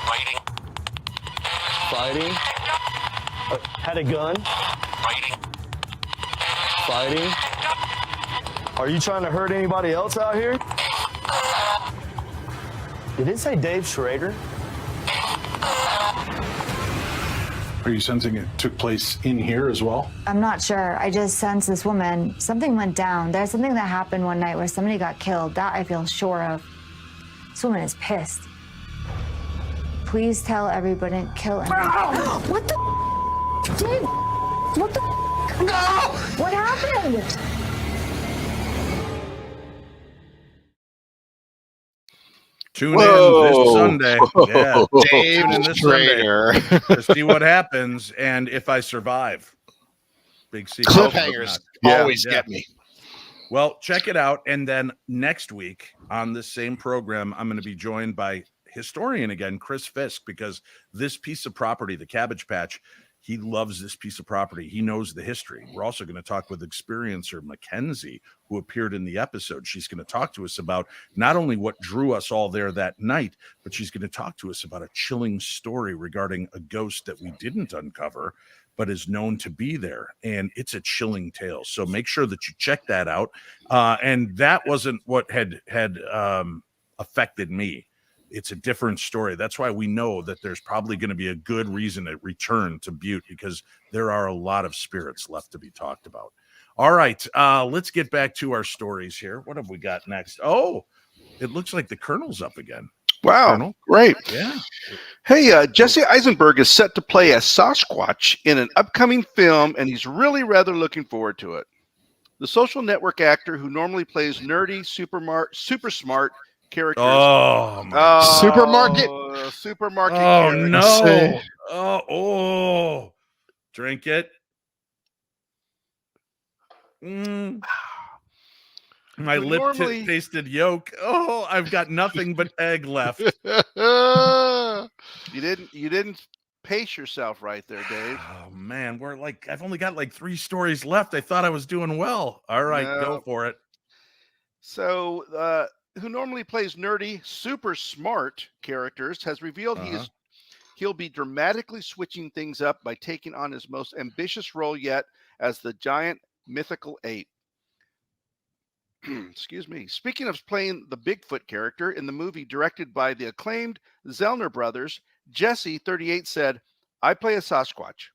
Fighting. Fighting? Had a gun? Fighting. Fighting? Are you trying to hurt anybody else out here? Did it say Dave Schrader? Are you sensing it took place in here as well? I'm not sure. I just sense this woman, something went down. There's something that happened one night where somebody got killed. That I feel sure of. This woman is pissed. Please tell everybody to kill him. What the Dave? What the No! What happened? Tune in this Sunday. Yeah. Dave Tune in this Schrader. Sunday to see what happens and if I survive. Big secret. Cliffhangers always get me. Well, check it out. And then next week on this same program, I'm going to be joined by historian again, Chris Fisk, because this piece of property, the Cabbage Patch, he loves this piece of property. He knows the history. We're also going to talk with experiencer Mackenzie, who appeared in the episode. She's going to talk to us about not only what drew us all there that night, but she's going to talk to us about a chilling story regarding a ghost that we didn't uncover, but is known to be there. And it's a chilling tale. So make sure that you check that out. And that wasn't what had affected me. It's a different story. That's why we know that there's probably going to be a good reason to return to Butte, because there are a lot of spirits left to be talked about. All right, let's get back to our stories here. What have we got next? Oh, it looks like the Colonel's up again. Wow, Colonel. great. Yeah. Hey, Jesse Eisenberg is set to play a Sasquatch in an upcoming film, and he's really rather looking forward to it. The Social Network actor who normally plays nerdy, super smart characters. Supermarket. Supermarket. Oh, characters. no. Oh, drink it. My lip tasted yolk. Oh, I've got nothing but egg left. You didn't pace yourself right there, Dave. Oh man, I've only got like 3 stories left. I thought I was doing well. All right, go for it. So, who normally plays nerdy, super smart characters, has revealed he'll be dramatically switching things up by taking on his most ambitious role yet as the giant mythical ape. Excuse me. Speaking of playing the Bigfoot character in the movie directed by the acclaimed Zellner brothers, Jesse, 38, said, "I play a Sasquatch.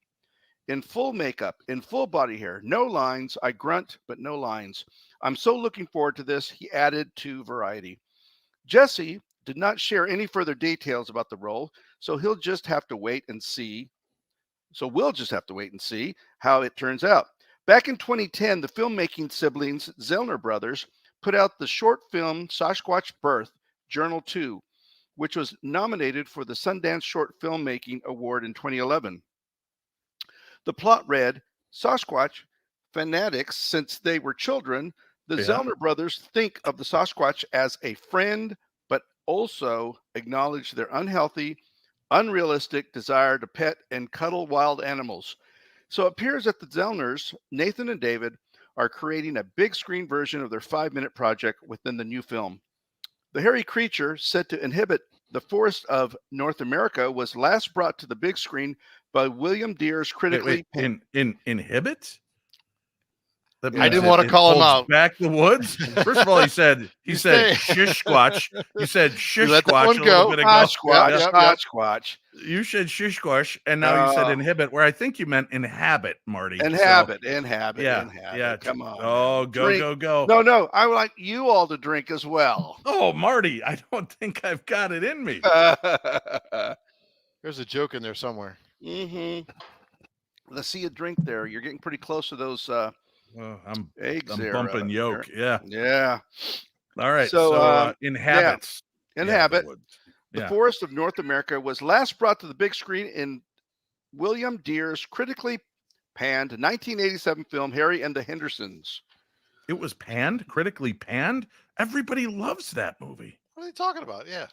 In full makeup, in full body hair, no lines. I grunt, but no lines. I'm so looking forward to this," he added to Variety. Jesse did not share any further details about the role, so we'll just have to wait and see how it turns out. Back in 2010, the filmmaking siblings Zellner brothers put out the short film Sasquatch Birth, Journal 2, which was nominated for the Sundance Short Filmmaking Award in 2011. The plot read, Sasquatch fanatics since they were children, the Zellner brothers think of the Sasquatch as a friend, but also acknowledge their unhealthy, unrealistic desire to pet and cuddle wild animals. So it appears that the Zellners, Nathan and David, are creating a big screen version of their 5-minute project within the new film. The hairy creature, said to inhabit the forest of North America, was last brought to the big screen by William Deere's critically Inhibit? That I didn't want to it call him holds out. back the woods. First of all, he said You shish squatch. You said shish let that squatch one a little go. bit ago. Sasquatch, Yep. Sasquatch. You said shish squash, and now you said Uh, inhibit, where I think you meant inhabit, Marty. Inhabit. Yeah. Come on. Oh, now. go, Drink. go, go. No. I would like you all to drink as well. Oh, Marty, I don't think I've got it in me. There's a joke in there somewhere. Let's see you drink there. You're getting pretty close to those I'm eggs there. bumping yolk. Yeah. Yeah. All right. So, So, inhabits. Inhabit. the woods. The Yeah. Forest of North America was last brought to the big screen in William Deere's critically panned 1987 film Harry and the Hendersons. It was critically panned. Everybody loves that movie. What are they talking about? Yeah.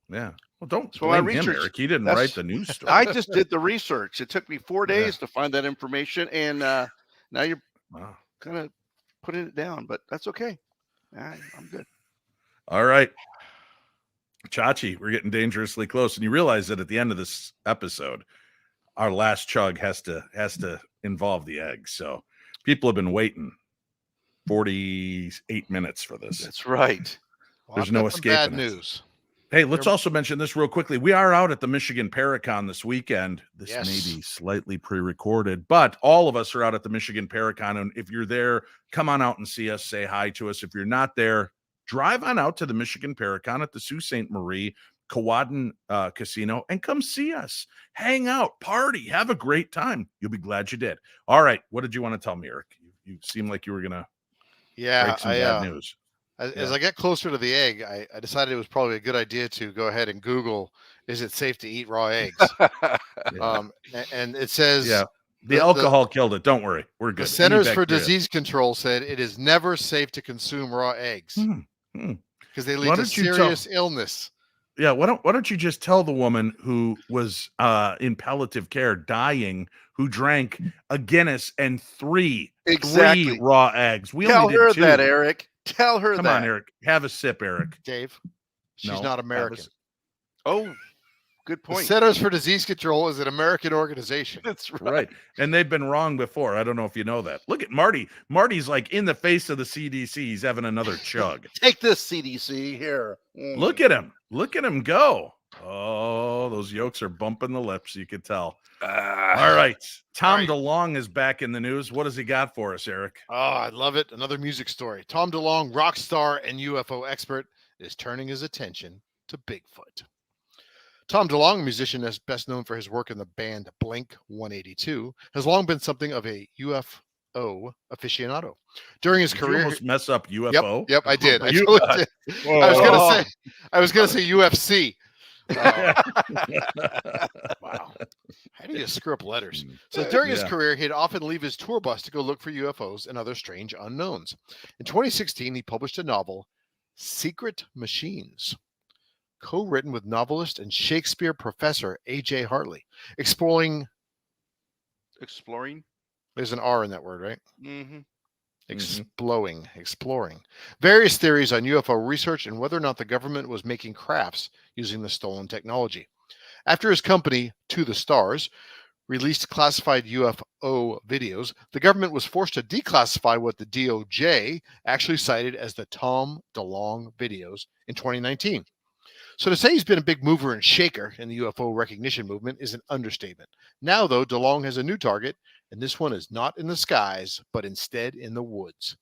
Yeah. Well, don't So my blame him, research- Eric. He didn't that's- write the news story. I just did the research. It took me 4 days to find that information, and now you're Wow. kind of putting it down, but that's okay. I'm good. All right. Chachi, we're getting dangerously close. And you realize that at the end of this episode, our last chug has to involve the eggs. So people have been waiting 48 minutes for this. That's right. Well, There's I've no got some escaping bad it. news. Hey, let's also mention this real quickly. We are out at the Michigan Paracon this weekend. This Yes. may be slightly pre-recorded, but all of us are out at the Michigan Paracon. And if you're there, come on out and see us, say hi to us. If you're not there, drive on out to the Michigan Paracon at the Sault Ste. Marie Kewadin Casino and come see us. Hang out, party, have a great time. You'll be glad you did. All right. What did you want to tell me, Eric? You seem like you were going to break some bad news. As I get closer to the egg, I decided it was probably a good idea to go ahead and Google, is it safe to eat raw eggs? And it says, the alcohol killed it. Don't worry. We're good. The Centers Any for bacteria. Disease Control said it is never safe to consume raw eggs because they Why lead to don't you tell- serious illness. Yeah, why don't you just tell the woman who was in palliative care dying, who drank a Guinness and three raw eggs. We Tell only did her 2. that, Eric. Tell her Come that. on, Eric. Have a sip, Eric. Dave, she's No, not have a American. sip. Oh, good The point. Centers for Disease Control is an American organization. That's right. Right. And they've been wrong before. I don't know if you know that. Look at Marty. Marty's like in the face of the CDC. He's having another chug. Take this, CDC. Here. Look at him. Look at him go. Oh, those yolks are bumping the lips. You could tell. All right. Tom DeLong is back in the news. What has he got for us, Eric? Oh, I love it. Another music story. Tom DeLong, rock star and UFO expert, is turning his attention to Bigfoot. Tom DeLong, a musician that's best known for his work in the band Blink-182, has long been something of a UFO aficionado. During his Did career, you almost mess up UFO? Yep, I did. I You- totally did. I was gonna say UFC. Wow. How do you screw up letters? So during his career, he'd often leave his tour bus to go look for UFOs and other strange unknowns. In 2016, he published a novel, Secret Machines, co-written with novelist and Shakespeare professor A.J. Hartley, exploring. There's an R in that word, right? Mm-hmm. Exploring various theories on UFO research and whether or not the government was making crafts using the stolen technology. After his company, To the Stars, released classified UFO videos, the government was forced to declassify what the DOJ actually cited as the Tom DeLong videos in 2019. So to say he's been a big mover and shaker in the UFO recognition movement is an understatement. Now, though, DeLong has a new target, and this one is not in the skies, but instead in the woods.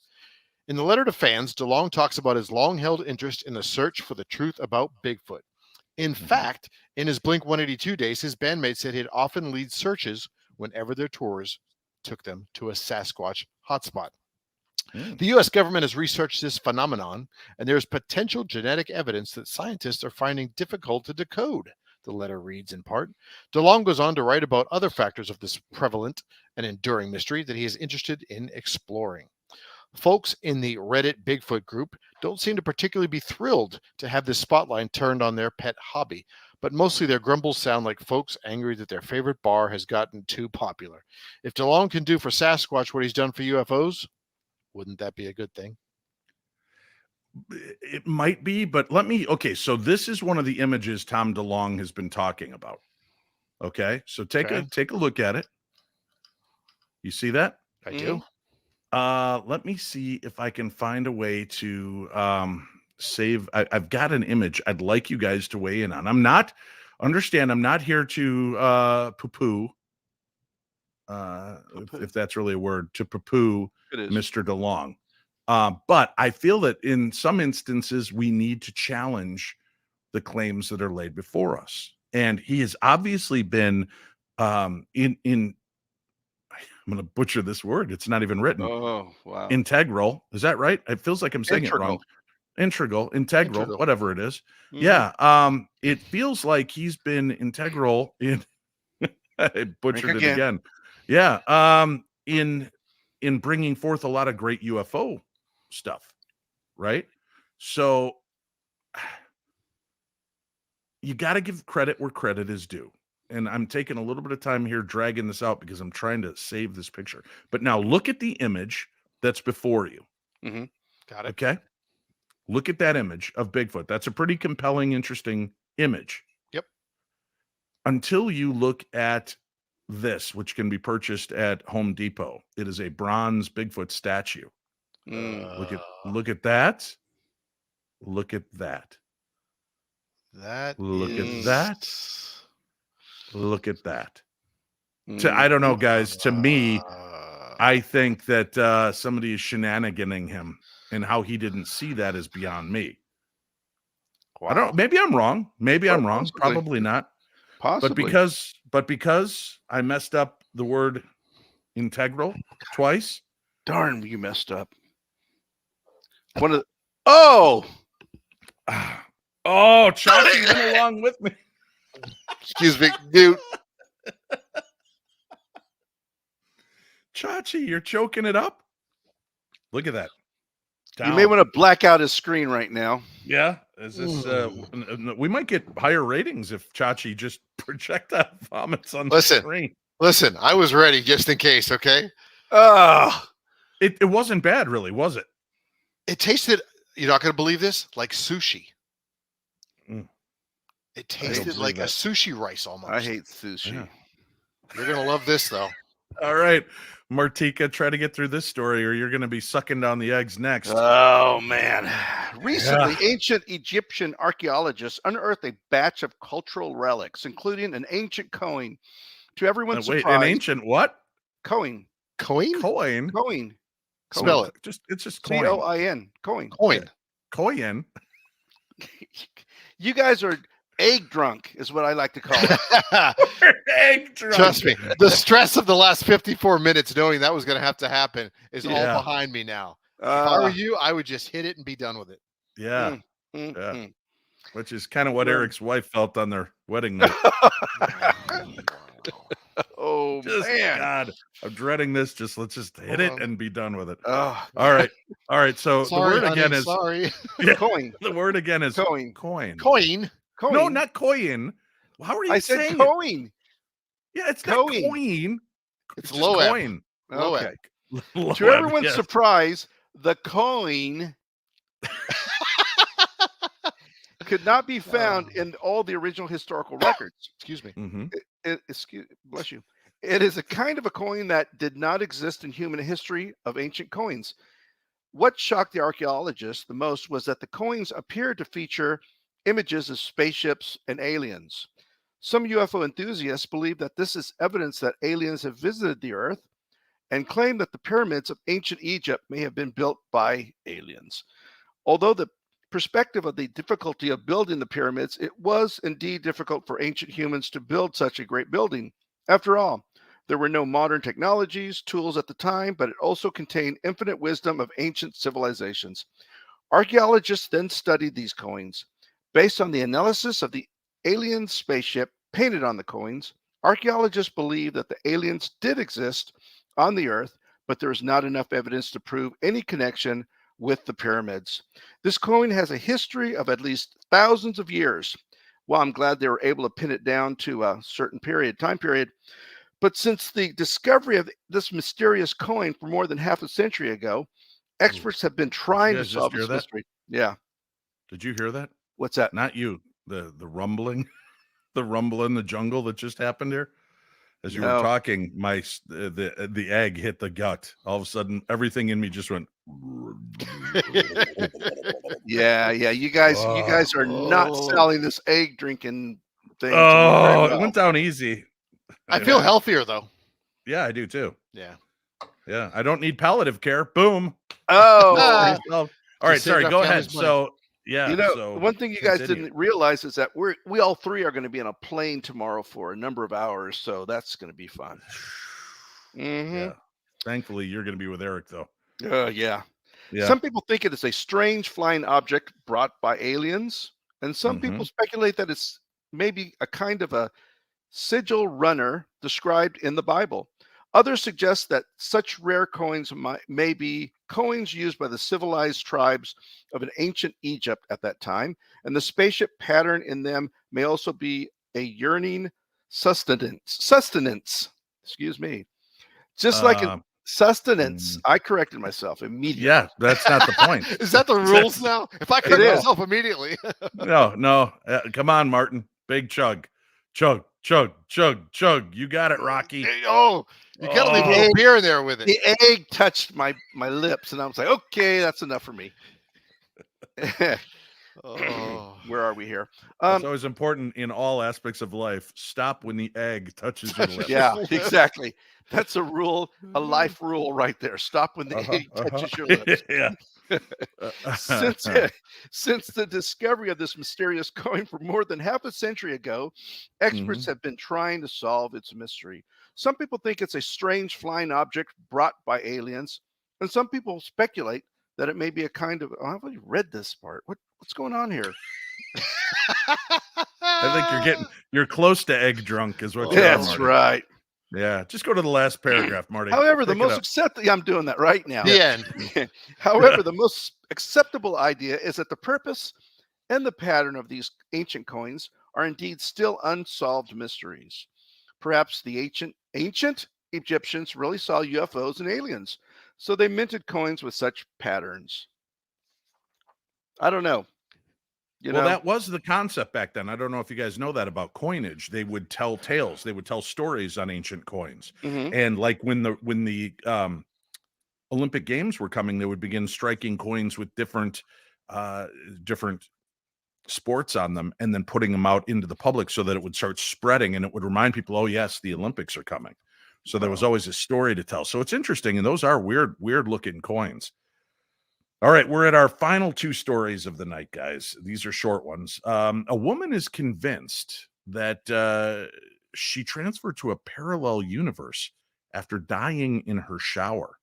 In the letter to fans, DeLong talks about his long-held interest in the search for the truth about Bigfoot. In fact, in his Blink-182 days, his bandmates said he'd often lead searches whenever their tours took them to a Sasquatch hotspot. The U.S. government has researched this phenomenon, and there's potential genetic evidence that scientists are finding difficult to decode, the letter reads in part. DeLong goes on to write about other factors of this prevalent and enduring mystery that he is interested in exploring. Folks in the Reddit Bigfoot group don't seem to particularly be thrilled to have this spotlight turned on their pet hobby, but mostly their grumbles sound like folks angry that their favorite bar has gotten too popular. If DeLong can do for Sasquatch what he's done for UFOs, wouldn't that be a good thing? It might be, but okay, so this is one of the images Tom DeLong has been talking about. Okay, so take a look at it. You see that? I do. Let me see if I can find a way to save. I've got an image I'd like you guys to weigh in on. I'm not here to poo-poo. If that's really a word, to poo-poo Mr. DeLong. But I feel that in some instances we need to challenge the claims that are laid before us. And he has obviously been I'm going to butcher this word. It's not even written. Oh, wow. Integral. Is that right? It feels like I'm saying it wrong. Integral, whatever it is. Mhm. Yeah. It feels like he's been integral in I butchered it again. Yeah. In bringing forth a lot of great UFO stuff. Right. So you got to give credit where credit is due. And I'm taking a little bit of time here dragging this out because I'm trying to save this picture. But now look at the image that's before you. Got it. Okay. Look at that image of Bigfoot. That's a pretty compelling, interesting image. Yep. Until you look at this, which can be purchased at Home Depot. It is a bronze Bigfoot statue. Look at that. Look at that. Look at that. Look at that. I don't know, guys. To me, I think that somebody is shenaniganing him, and how he didn't see that is beyond me. Wow. I don't. Maybe I'm wrong. I'm wrong. Possibly. Probably not. Possibly. But because I messed up the word integral twice. Darn, you messed up. Oh, Chachi went along with me. Excuse me, dude. Chachi, you're choking it up. Look at that. You may want to black out his screen right now. Yeah. Is this we might get higher ratings if Chachi just projectile vomits on the screen. Listen, I was ready just in case, okay? It wasn't bad, really, was it? It tasted, you're not gonna believe this, like sushi. It tasted like a sushi rice almost. I hate sushi. Yeah. You're gonna love this though. All right, Martika, try to get through this story or you're gonna be sucking down the eggs next. Oh man. Recently, ancient Egyptian archaeologists unearthed a batch of cultural relics, including an ancient coin. To everyone's surprise, an ancient what? Coin. Coin? Coin. Spell it. It's just coin. C-O-I-N. Coin. Coin. You guys are egg drunk, is what I like to call it. Egg drunk. Trust me, the stress of the last 54 minutes knowing that was going to have to happen is all behind me now. If I were you, I would just hit it and be done with it. Yeah. Yeah. Which is kind of what Eric's wife felt on their wedding night. Oh, man. God, I'm dreading this. Let's just hit it and be done with it. Oh, all right. So sorry, the word again is sorry. Coin. The word again is coin. Coin. No, not coin. How are you saying said coin? It? Yeah, it's not coin. It's low coin. Okay. Low to everyone's surprise, the coin could not be found in all the original historical records. Excuse me. Bless you. It is a kind of a coin that did not exist in human history of ancient coins. What shocked the archaeologists the most was that the coins appeared to feature images of spaceships and aliens. Some UFO enthusiasts believe that this is evidence that aliens have visited the Earth and claim that the pyramids of ancient Egypt may have been built by aliens. Although the perspective of the difficulty of building the pyramids, it was indeed difficult for ancient humans to build such a great building. After all, there were no modern technologies, tools at the time, but it also contained infinite wisdom of ancient civilizations. Archaeologists then studied these coins. Based on the analysis of the alien spaceship painted on the coins, archaeologists believe that the aliens did exist on the Earth, but there is not enough evidence to prove any connection with the pyramids. This coin has a history of at least thousands of years. Well, I'm glad they were able to pin it down to a certain time period. But since the discovery of this mysterious coin for more than half a century ago, experts have been trying to solve this mystery. Yeah. Did you hear that? What's that? Not you. The rumbling. the rumble in the jungle that just happened here? As you were No. talking, the egg hit the gut. All of a sudden, everything in me just went. Yeah. You guys are not selling this egg drinking thing. to me very Oh, well. it went down easy. I feel healthier though. Yeah, I do too. Yeah. Yeah, I don't need palliative care. Boom. Oh, All right, sorry. saved Go our ahead. family's money. So, yeah. the one thing you guys continue. didn't realize is that we all three are going to be on a plane tomorrow for a number of hours, so that's going to be fun. Yeah. Thankfully, you're going to be with Eric, though. Yeah. Yeah. Some people think it is a strange flying object brought by aliens, and some people speculate that it's maybe a kind of a sigil runner described in the Bible. Others suggest that such rare coins may be coins used by the civilized tribes of an ancient Egypt at that time, and the spaceship pattern in them may also be a yearning sustenance. Excuse me. Just like in sustenance. I corrected myself immediately. Yeah, that's not the point. Is that the rules now? If I correct myself immediately. No. Come on, Martin. Big chug. Chug. You got it, Rocky. You gotta leave a little beer in there with it. The egg touched my lips, and I was like, okay, that's enough for me. Where are we here? It's always important in all aspects of life. Stop when the egg touches your lips. Yeah, exactly. That's a rule, a life rule right there. Stop when the egg touches your lips. Yeah. Since the discovery of this mysterious coin for more than half a century ago, experts have been trying to solve its mystery. Some people think it's a strange flying object brought by aliens, and some people speculate that it may be a kind of. I've already read this part. What's going on here? I think you're close to egg drunk, is what. That's right. Yeah, just go to the last paragraph, Marty. However, the Pick it most up. acceptable. I'm doing that right now. The end. However, the most acceptable idea is that the purpose and the pattern of these ancient coins are indeed still unsolved mysteries. Perhaps the ancient Egyptians really saw UFOs and aliens, so they minted coins with such patterns. I don't know. That was the concept back then. I don't know if you guys know that about coinage. They would tell tales. They would tell stories on ancient coins. And like when the Olympic Games were coming, they would begin striking coins with different sports on them and then putting them out into the public so that it would start spreading and it would remind people, oh yes, the Olympics are coming. So there was always a story to tell. So it's interesting. And those are weird looking coins. All right, we're at our final two stories of the night, guys. These are short ones. A woman is convinced that she transferred to a parallel universe after dying in her shower.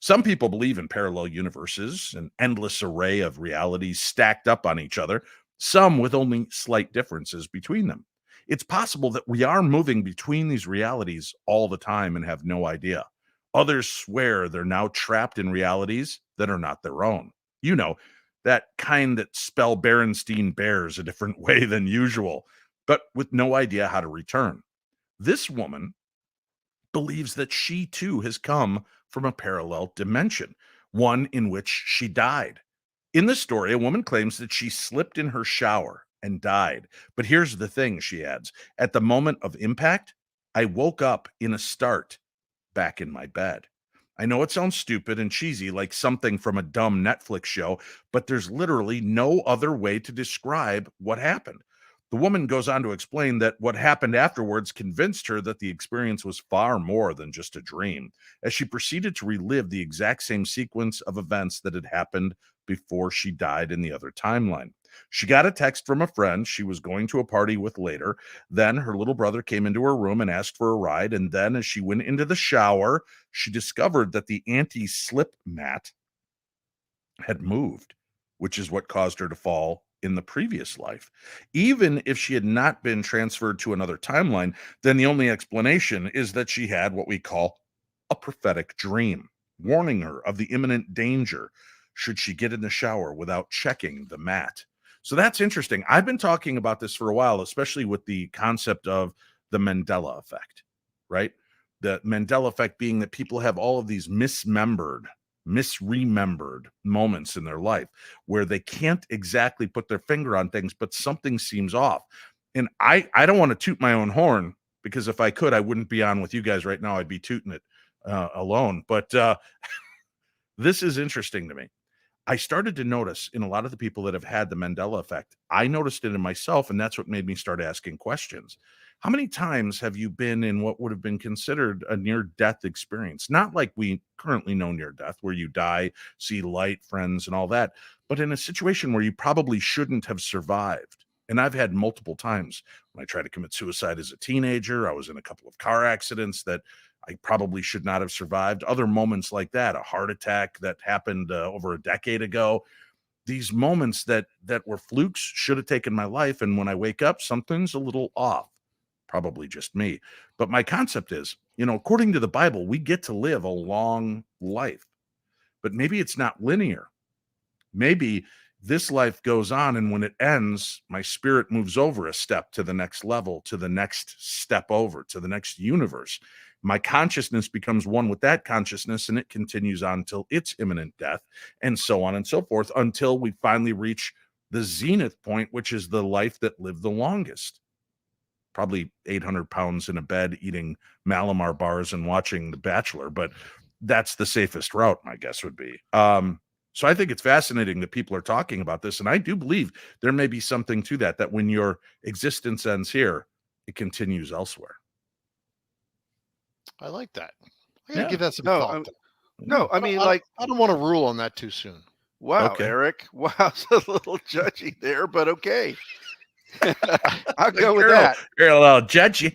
Some people believe in parallel universes, an endless array of realities stacked up on each other, some with only slight differences between them. It's possible that we are moving between these realities all the time and have no idea. Others swear they're now trapped in realities that are not their own. You know, that kind that spell Berenstein Bears a different way than usual, but with no idea how to return. This woman believes that she too has come from a parallel dimension, one in which she died. In the story, a woman claims that she slipped in her shower and died. But here's the thing, she adds, at the moment of impact, I woke up in a start back in my bed. I know it sounds stupid and cheesy, like something from a dumb Netflix show, but there's literally no other way to describe what happened. The woman goes on to explain that what happened afterwards convinced her that the experience was far more than just a dream, as she proceeded to relive the exact same sequence of events that had happened before she died in the other timeline. She got a text from a friend she was going to a party with later. Then her little brother came into her room and asked for a ride. And then as she went into the shower, she discovered that the anti-slip mat had moved, which is what caused her to fall in the previous life. Even if she had not been transferred to another timeline, then the only explanation is that she had what we call a prophetic dream, warning her of the imminent danger should she get in the shower without checking the mat. So that's interesting. I've been talking about this for a while, especially with the concept of the Mandela effect, right? The Mandela effect being that people have all of these misremembered moments in their life where they can't exactly put their finger on things, but something seems off. And I don't want to toot my own horn, because if I could, I wouldn't be on with you guys right now. I'd be tooting it alone. But this is interesting to me. I started to notice in a lot of the people that have had the Mandela effect, I noticed it in myself, and that's what made me start asking questions. How many times have you been in what would have been considered a near-death experience? Not like we currently know near-death, where you die, see light, friends, and all that, but in a situation where you probably shouldn't have survived. And I've had multiple times when I tried to commit suicide as a teenager. I was in a couple of car accidents that I probably should not have survived. Other moments like that, a heart attack that happened over a decade ago. These moments that were flukes should have taken my life. And when I wake up, something's a little off. Probably just me. But my concept is, according to the Bible, we get to live a long life. But maybe it's not linear. Maybe this life goes on, and when it ends, my spirit moves over a step to the next level, to the next step over, to the next universe. My consciousness becomes one with that consciousness, and it continues on till its imminent death, and so on and so forth, until we finally reach the zenith point, which is the life that lived the longest. Probably 800 pounds in a bed, eating Malamar bars and watching The Bachelor, but that's the safest route, my guess would be. So I think it's fascinating that people are talking about this, and I do believe there may be something to that when your existence ends here, it continues elsewhere. I like that. I gotta give that some thought. I mean, I don't want to rule on that too soon. Wow, Okay. Eric. Wow, it's a little judgy there, but okay. I'll go with that. You're a little judgy.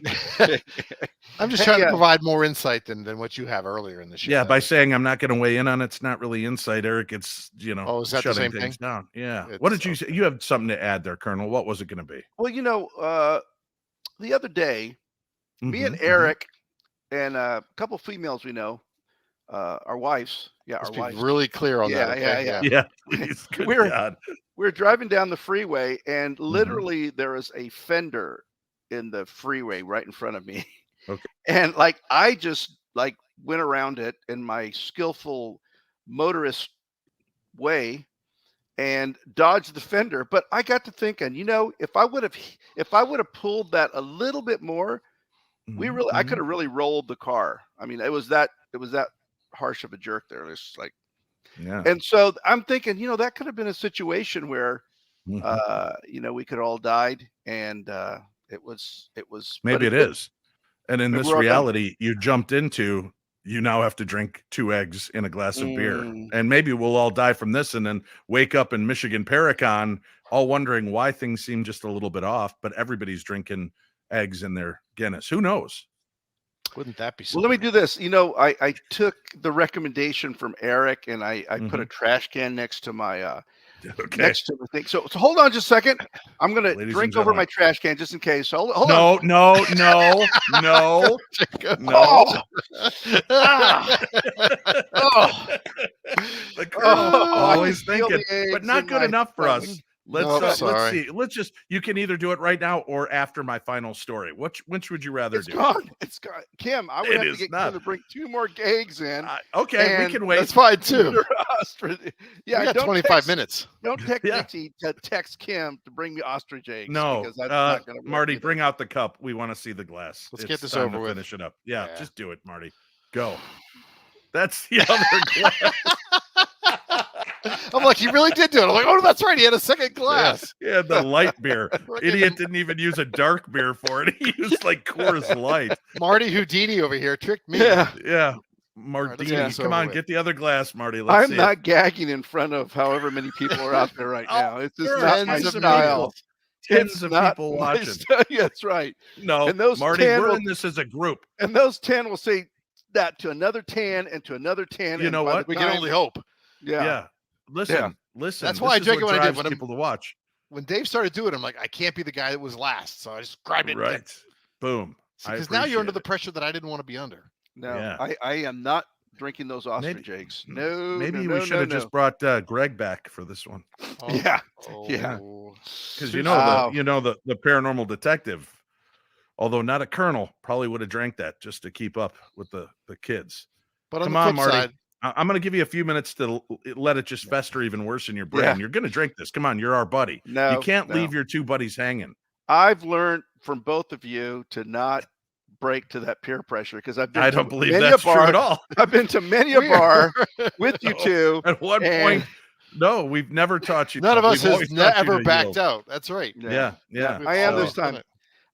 I'm just trying to provide more insight than what you have earlier in the show. Yeah, by saying I'm not going to weigh in on it's not really insight, Eric. It's, Oh, is that the shutting same things thing? down. Yeah. What did you say? You have something to add there, Colonel. What was it going to be? Well, the other day, me and Mhm, Eric and a couple females we know, our wives. Yeah, Let's our be wives. really clear on that. Okay? Yeah. Yeah, please. Good God. We're driving down the freeway, and Mm-hmm. literally there is a fender in the freeway right in front of me. Okay. And I just went around it in my skillful motorist way and dodged the fender. But I got to thinking, if I would have pulled that a little bit more, I could have really rolled the car. I mean, it was that harsh of a jerk there. It's like, Yeah. and so I'm thinking, that could have been a situation where, Mhm. we could all died, and it was. Maybe it is. And in But this we're all done. reality you jumped into, you now have to drink 2 eggs in a glass of beer. Mm. And maybe we'll all die from this and then wake up in Michigan Paracon, all wondering why things seem just a little bit off, but everybody's drinking eggs in their Guinness. Who knows? Wouldn't that be Well, let me do this. I took the recommendation from Eric, and I put a trash can next to my Okay. next to the thing. So hold on just a second. I'm gonna Ladies drink and over my gentlemen. trash can just in case. Hold on. No. No. Oh. Ah. Oh. The Colonel Oh, I always can feel thinking, the but eggs not in good my enough for us. stomach. Let's sorry. see. You can either do it right now or after my final story. Which would you rather It's do? gone. It's gone. Kim, I would It have to is get not. Kim to bring 2 more eggs in. Okay, we and can wait. That's fine too. Yeah, We got don't 25 text- minutes. Don't text Yeah. Dixie to text Kim to bring me ostrich eggs. No, because that's not gonna work Marty, either. bring out the cup. We want to see the glass. Let's get It's this time over to with. Finish it up. Yeah, Yeah. just do it, Marty. Go. That's the other glass. I'm like, he really did do it. I'm like, oh, that's right. He had a second glass. Yeah, the light beer. Look at Idiot him. didn't even use a dark beer for it. He used Coors Light. Marty Houdini over here tricked me. Yeah. Yeah. let's Martini. get this Come over on, with. get the other glass, Marty. Let's I'm see not gagging in front of however many people are out there right now. It's just there are not my tens of style. Tens It's of not people my watching. style. Yeah, that's right. No, And those Marty, 10 we're will- in this as a group. And those 10 will say that to another 10 and to another 10. You and know by what? the We can time- only hope. Yeah. Listen. Yeah. Listen. That's this why I is drink what it when I did. drives When I'm- people to watch. When Dave started doing it, I'm like, I can't be the guy that was last. So I just grabbed it. Right. Boom. I Because now you're under appreciate the it. pressure that I didn't want to be under. No, Yeah. I am not drinking those ostrich eggs. No, Maybe no, we no, should have no, just no. brought Greg back for this one. Oh, Yeah. Yeah. Because Wow. the paranormal detective, although not a colonel, probably would have drank that just to keep up with the kids. But on Come the on, flip Marty. side, I'm going to give you a few minutes to let it just fester even worse in your brain. Yeah. You're going to drink this. Come on, you're our buddy. No, You can't no. leave your 2 buddies hanging. I've learned from both of you to not break to that peer pressure because I've been. I to don't believe many a that's true bar. at all. I've been to many a bar with you two. At one and- point, no, we've never taught you. None of us We've has always taught you ever to backed yield. out. That's right. Yeah. I am this So- time.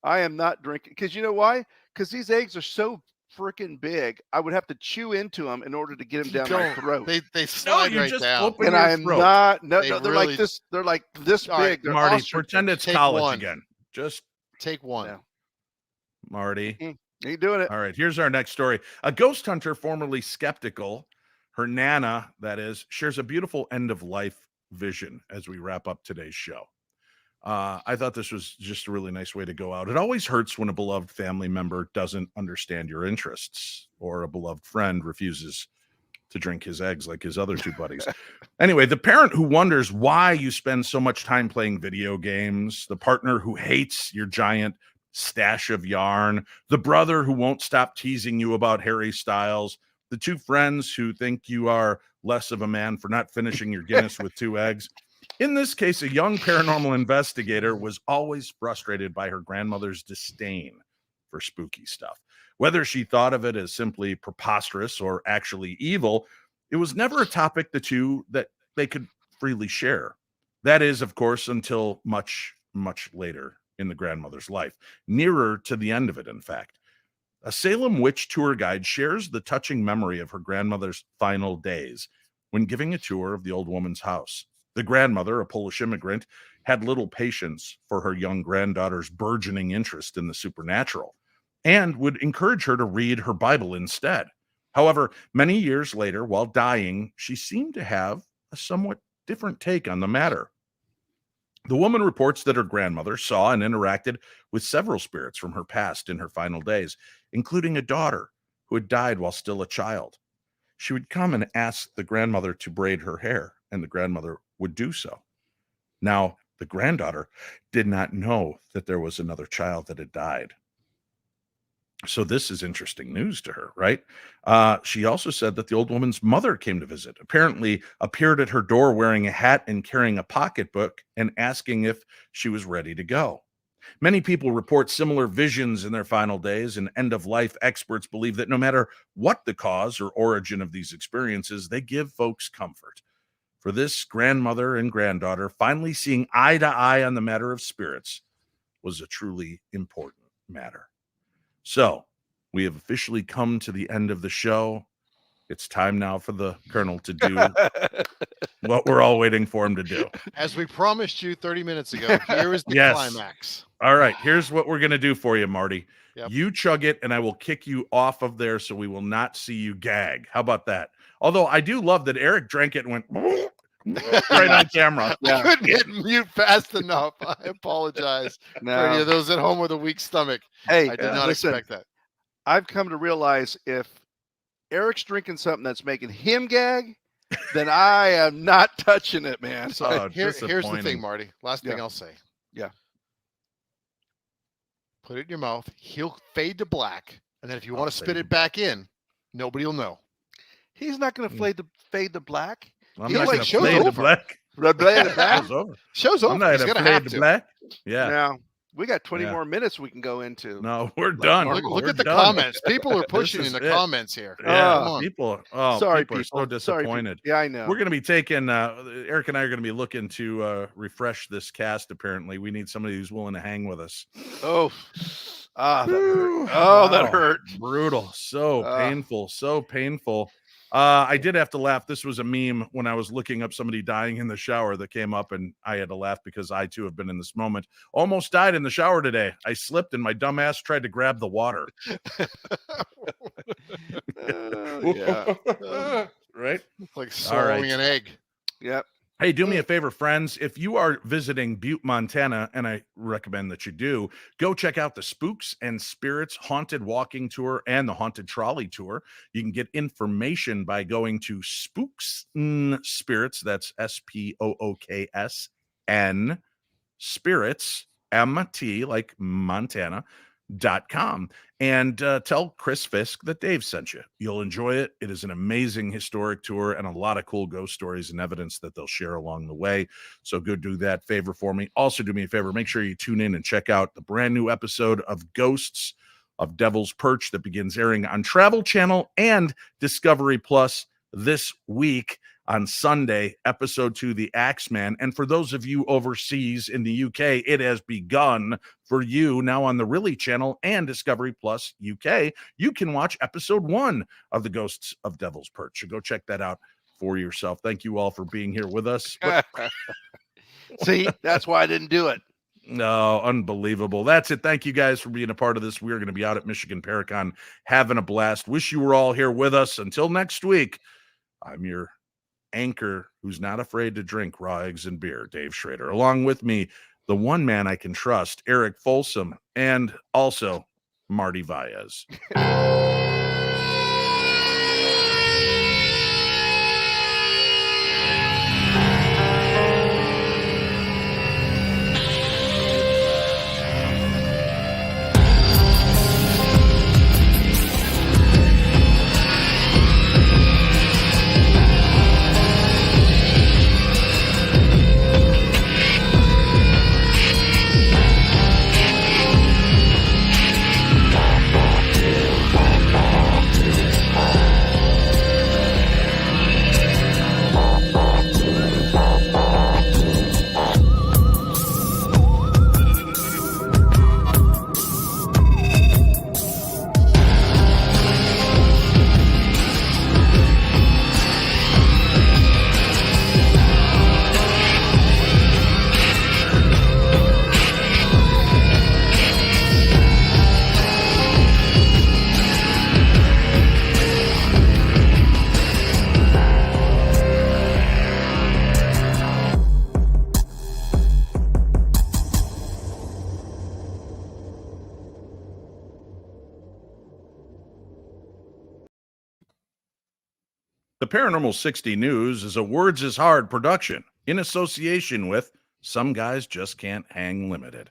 I am not drinking because you know why? Because these eggs are so freaking big. I would have to chew into them in order to get them down my throat. They slide you right just down. open And your I am throat. not. No, They no, they're really- like this. They're like this All right, big. They're Marty, ostrich pretend eggs. it's Take college one. again. Just Take one. Yeah. Marty. Ain't doing it. All right, here's our next story. A ghost hunter, formerly skeptical, her Nana, that is, shares a beautiful end of life vision as we wrap up today's show. I thought this was just a really nice way to go out. It always hurts when a beloved family member doesn't understand your interests or a beloved friend refuses to drink his eggs like his other two buddies. Anyway, the parent who wonders why you spend so much time playing video games, the partner who hates your giant stash of yarn, the brother who won't stop teasing you about Harry Styles, the two friends who think you are less of a man for not finishing your Guinness with 2 eggs. In this case, a young paranormal investigator was always frustrated by her grandmother's disdain for spooky stuff. Whether she thought of it as simply preposterous or actually evil, it was never a topic the two that they could freely share. That is, of course, until much, much later in the grandmother's life, nearer to the end of it, in fact. A Salem witch tour guide shares the touching memory of her grandmother's final days when giving a tour of the old woman's house. The grandmother, a Polish immigrant, had little patience for her young granddaughter's burgeoning interest in the supernatural and would encourage her to read her Bible instead. However, many years later, while dying, she seemed to have a somewhat different take on the matter. The woman reports that her grandmother saw and interacted with several spirits from her past in her final days, including a daughter who had died while still a child. She would come and ask the grandmother to braid her hair, and the grandmother would do so. Now, the granddaughter did not know that there was another child that had died. So this is interesting news to her, right? She also said that the old woman's mother came to visit, apparently appeared at her door wearing a hat and carrying a pocketbook and asking if she was ready to go. Many people report similar visions in their final days, and end-of-life experts believe that no matter what the cause or origin of these experiences, they give folks comfort. For this grandmother and granddaughter, finally seeing eye to eye on the matter of spirits was a truly important matter. So, we have officially come to the end of the show. It's time now for the Colonel to do what we're all waiting for him to do. As we promised you 30 minutes ago, here is the Yes. climax. All right, here's what we're going to do for you, Marty. Yep. You chug it, and I will kick you off of there so we will not see you gag. How about that? Although I do love that Eric drank it and went right on camera. I couldn't hit mute fast enough. I apologize for any of those at home with a weak stomach. Hey, I did not listen, expect that. I've come to realize if Eric's drinking something that's making him gag, then I am not touching it, man. So here's the disappointing. thing, Marty. Last thing Yeah. I'll say. Yeah. Put it in your mouth. He'll fade to black. And then if you want to spit fade it back in, nobody will know. He's not going to fade to black. I'm He not like going to show's play the over. black. Blade to black. Show's over. Show's I'm over. not He's going going to to play have the to. black. Yeah. Now we got 20 Yeah. more minutes we can go into. No, we're done. Look We're at the done. comments. People are pushing This in is the it. comments here. Yeah, Come on. people are Sorry, so people. Sorry, disappointed. Yeah, I know. We're going to be taking, Eric and I are going to be looking to refresh this cast, apparently. We need somebody who's willing to hang with us. Oh, that hurt. Oh, that Wow. hurt. Brutal. So Ah. painful. So painful. I did have to laugh. This was a meme when I was looking up somebody dying in the shower that came up, and I had to laugh because I too have been in this moment. Almost died in the shower today. I slipped and my dumb ass tried to grab the water. Yeah. Right? Like All swallowing right. an egg. Yep. Hey, do me a favor, friends. If you are visiting Butte, Montana, and I recommend that you do, go check out the Spooks and Spirits Haunted Walking Tour and the Haunted Trolley Tour. You can get information by going to Spooks Spirits, that's SPOOKSN, Spirits, MT, like Montana, and tell Chris Fisk that Dave sent you. You'll enjoy it. It is an amazing historic tour and a lot of cool ghost stories and evidence that they'll share along the way. So go do that favor for me. Also do me a favor, make sure you tune in and check out the brand new episode of Ghosts of Devil's Perch that begins airing on Travel Channel and Discovery Plus this week. On Sunday, episode 2, The Axeman. And for those of you overseas in the UK, it has begun for you now on the Really Channel and Discovery Plus UK. You can watch episode 1 of The Ghosts of Devil's Perch. So go check that out for yourself. Thank you all for being here with us. See, that's why I didn't do it. No, unbelievable. That's it. Thank you guys for being a part of this. We're going to be out at Michigan Paracon having a blast. Wish you were all here with us. Until next week, I'm your anchor who's not afraid to drink raw eggs and beer, Dave Schrader. Along with me, the one man I can trust, Eric Folsom, and also Marty Valles. The Paranormal 60 News is a Words is Hard production in association with Some Guys Just Can't Hang Limited.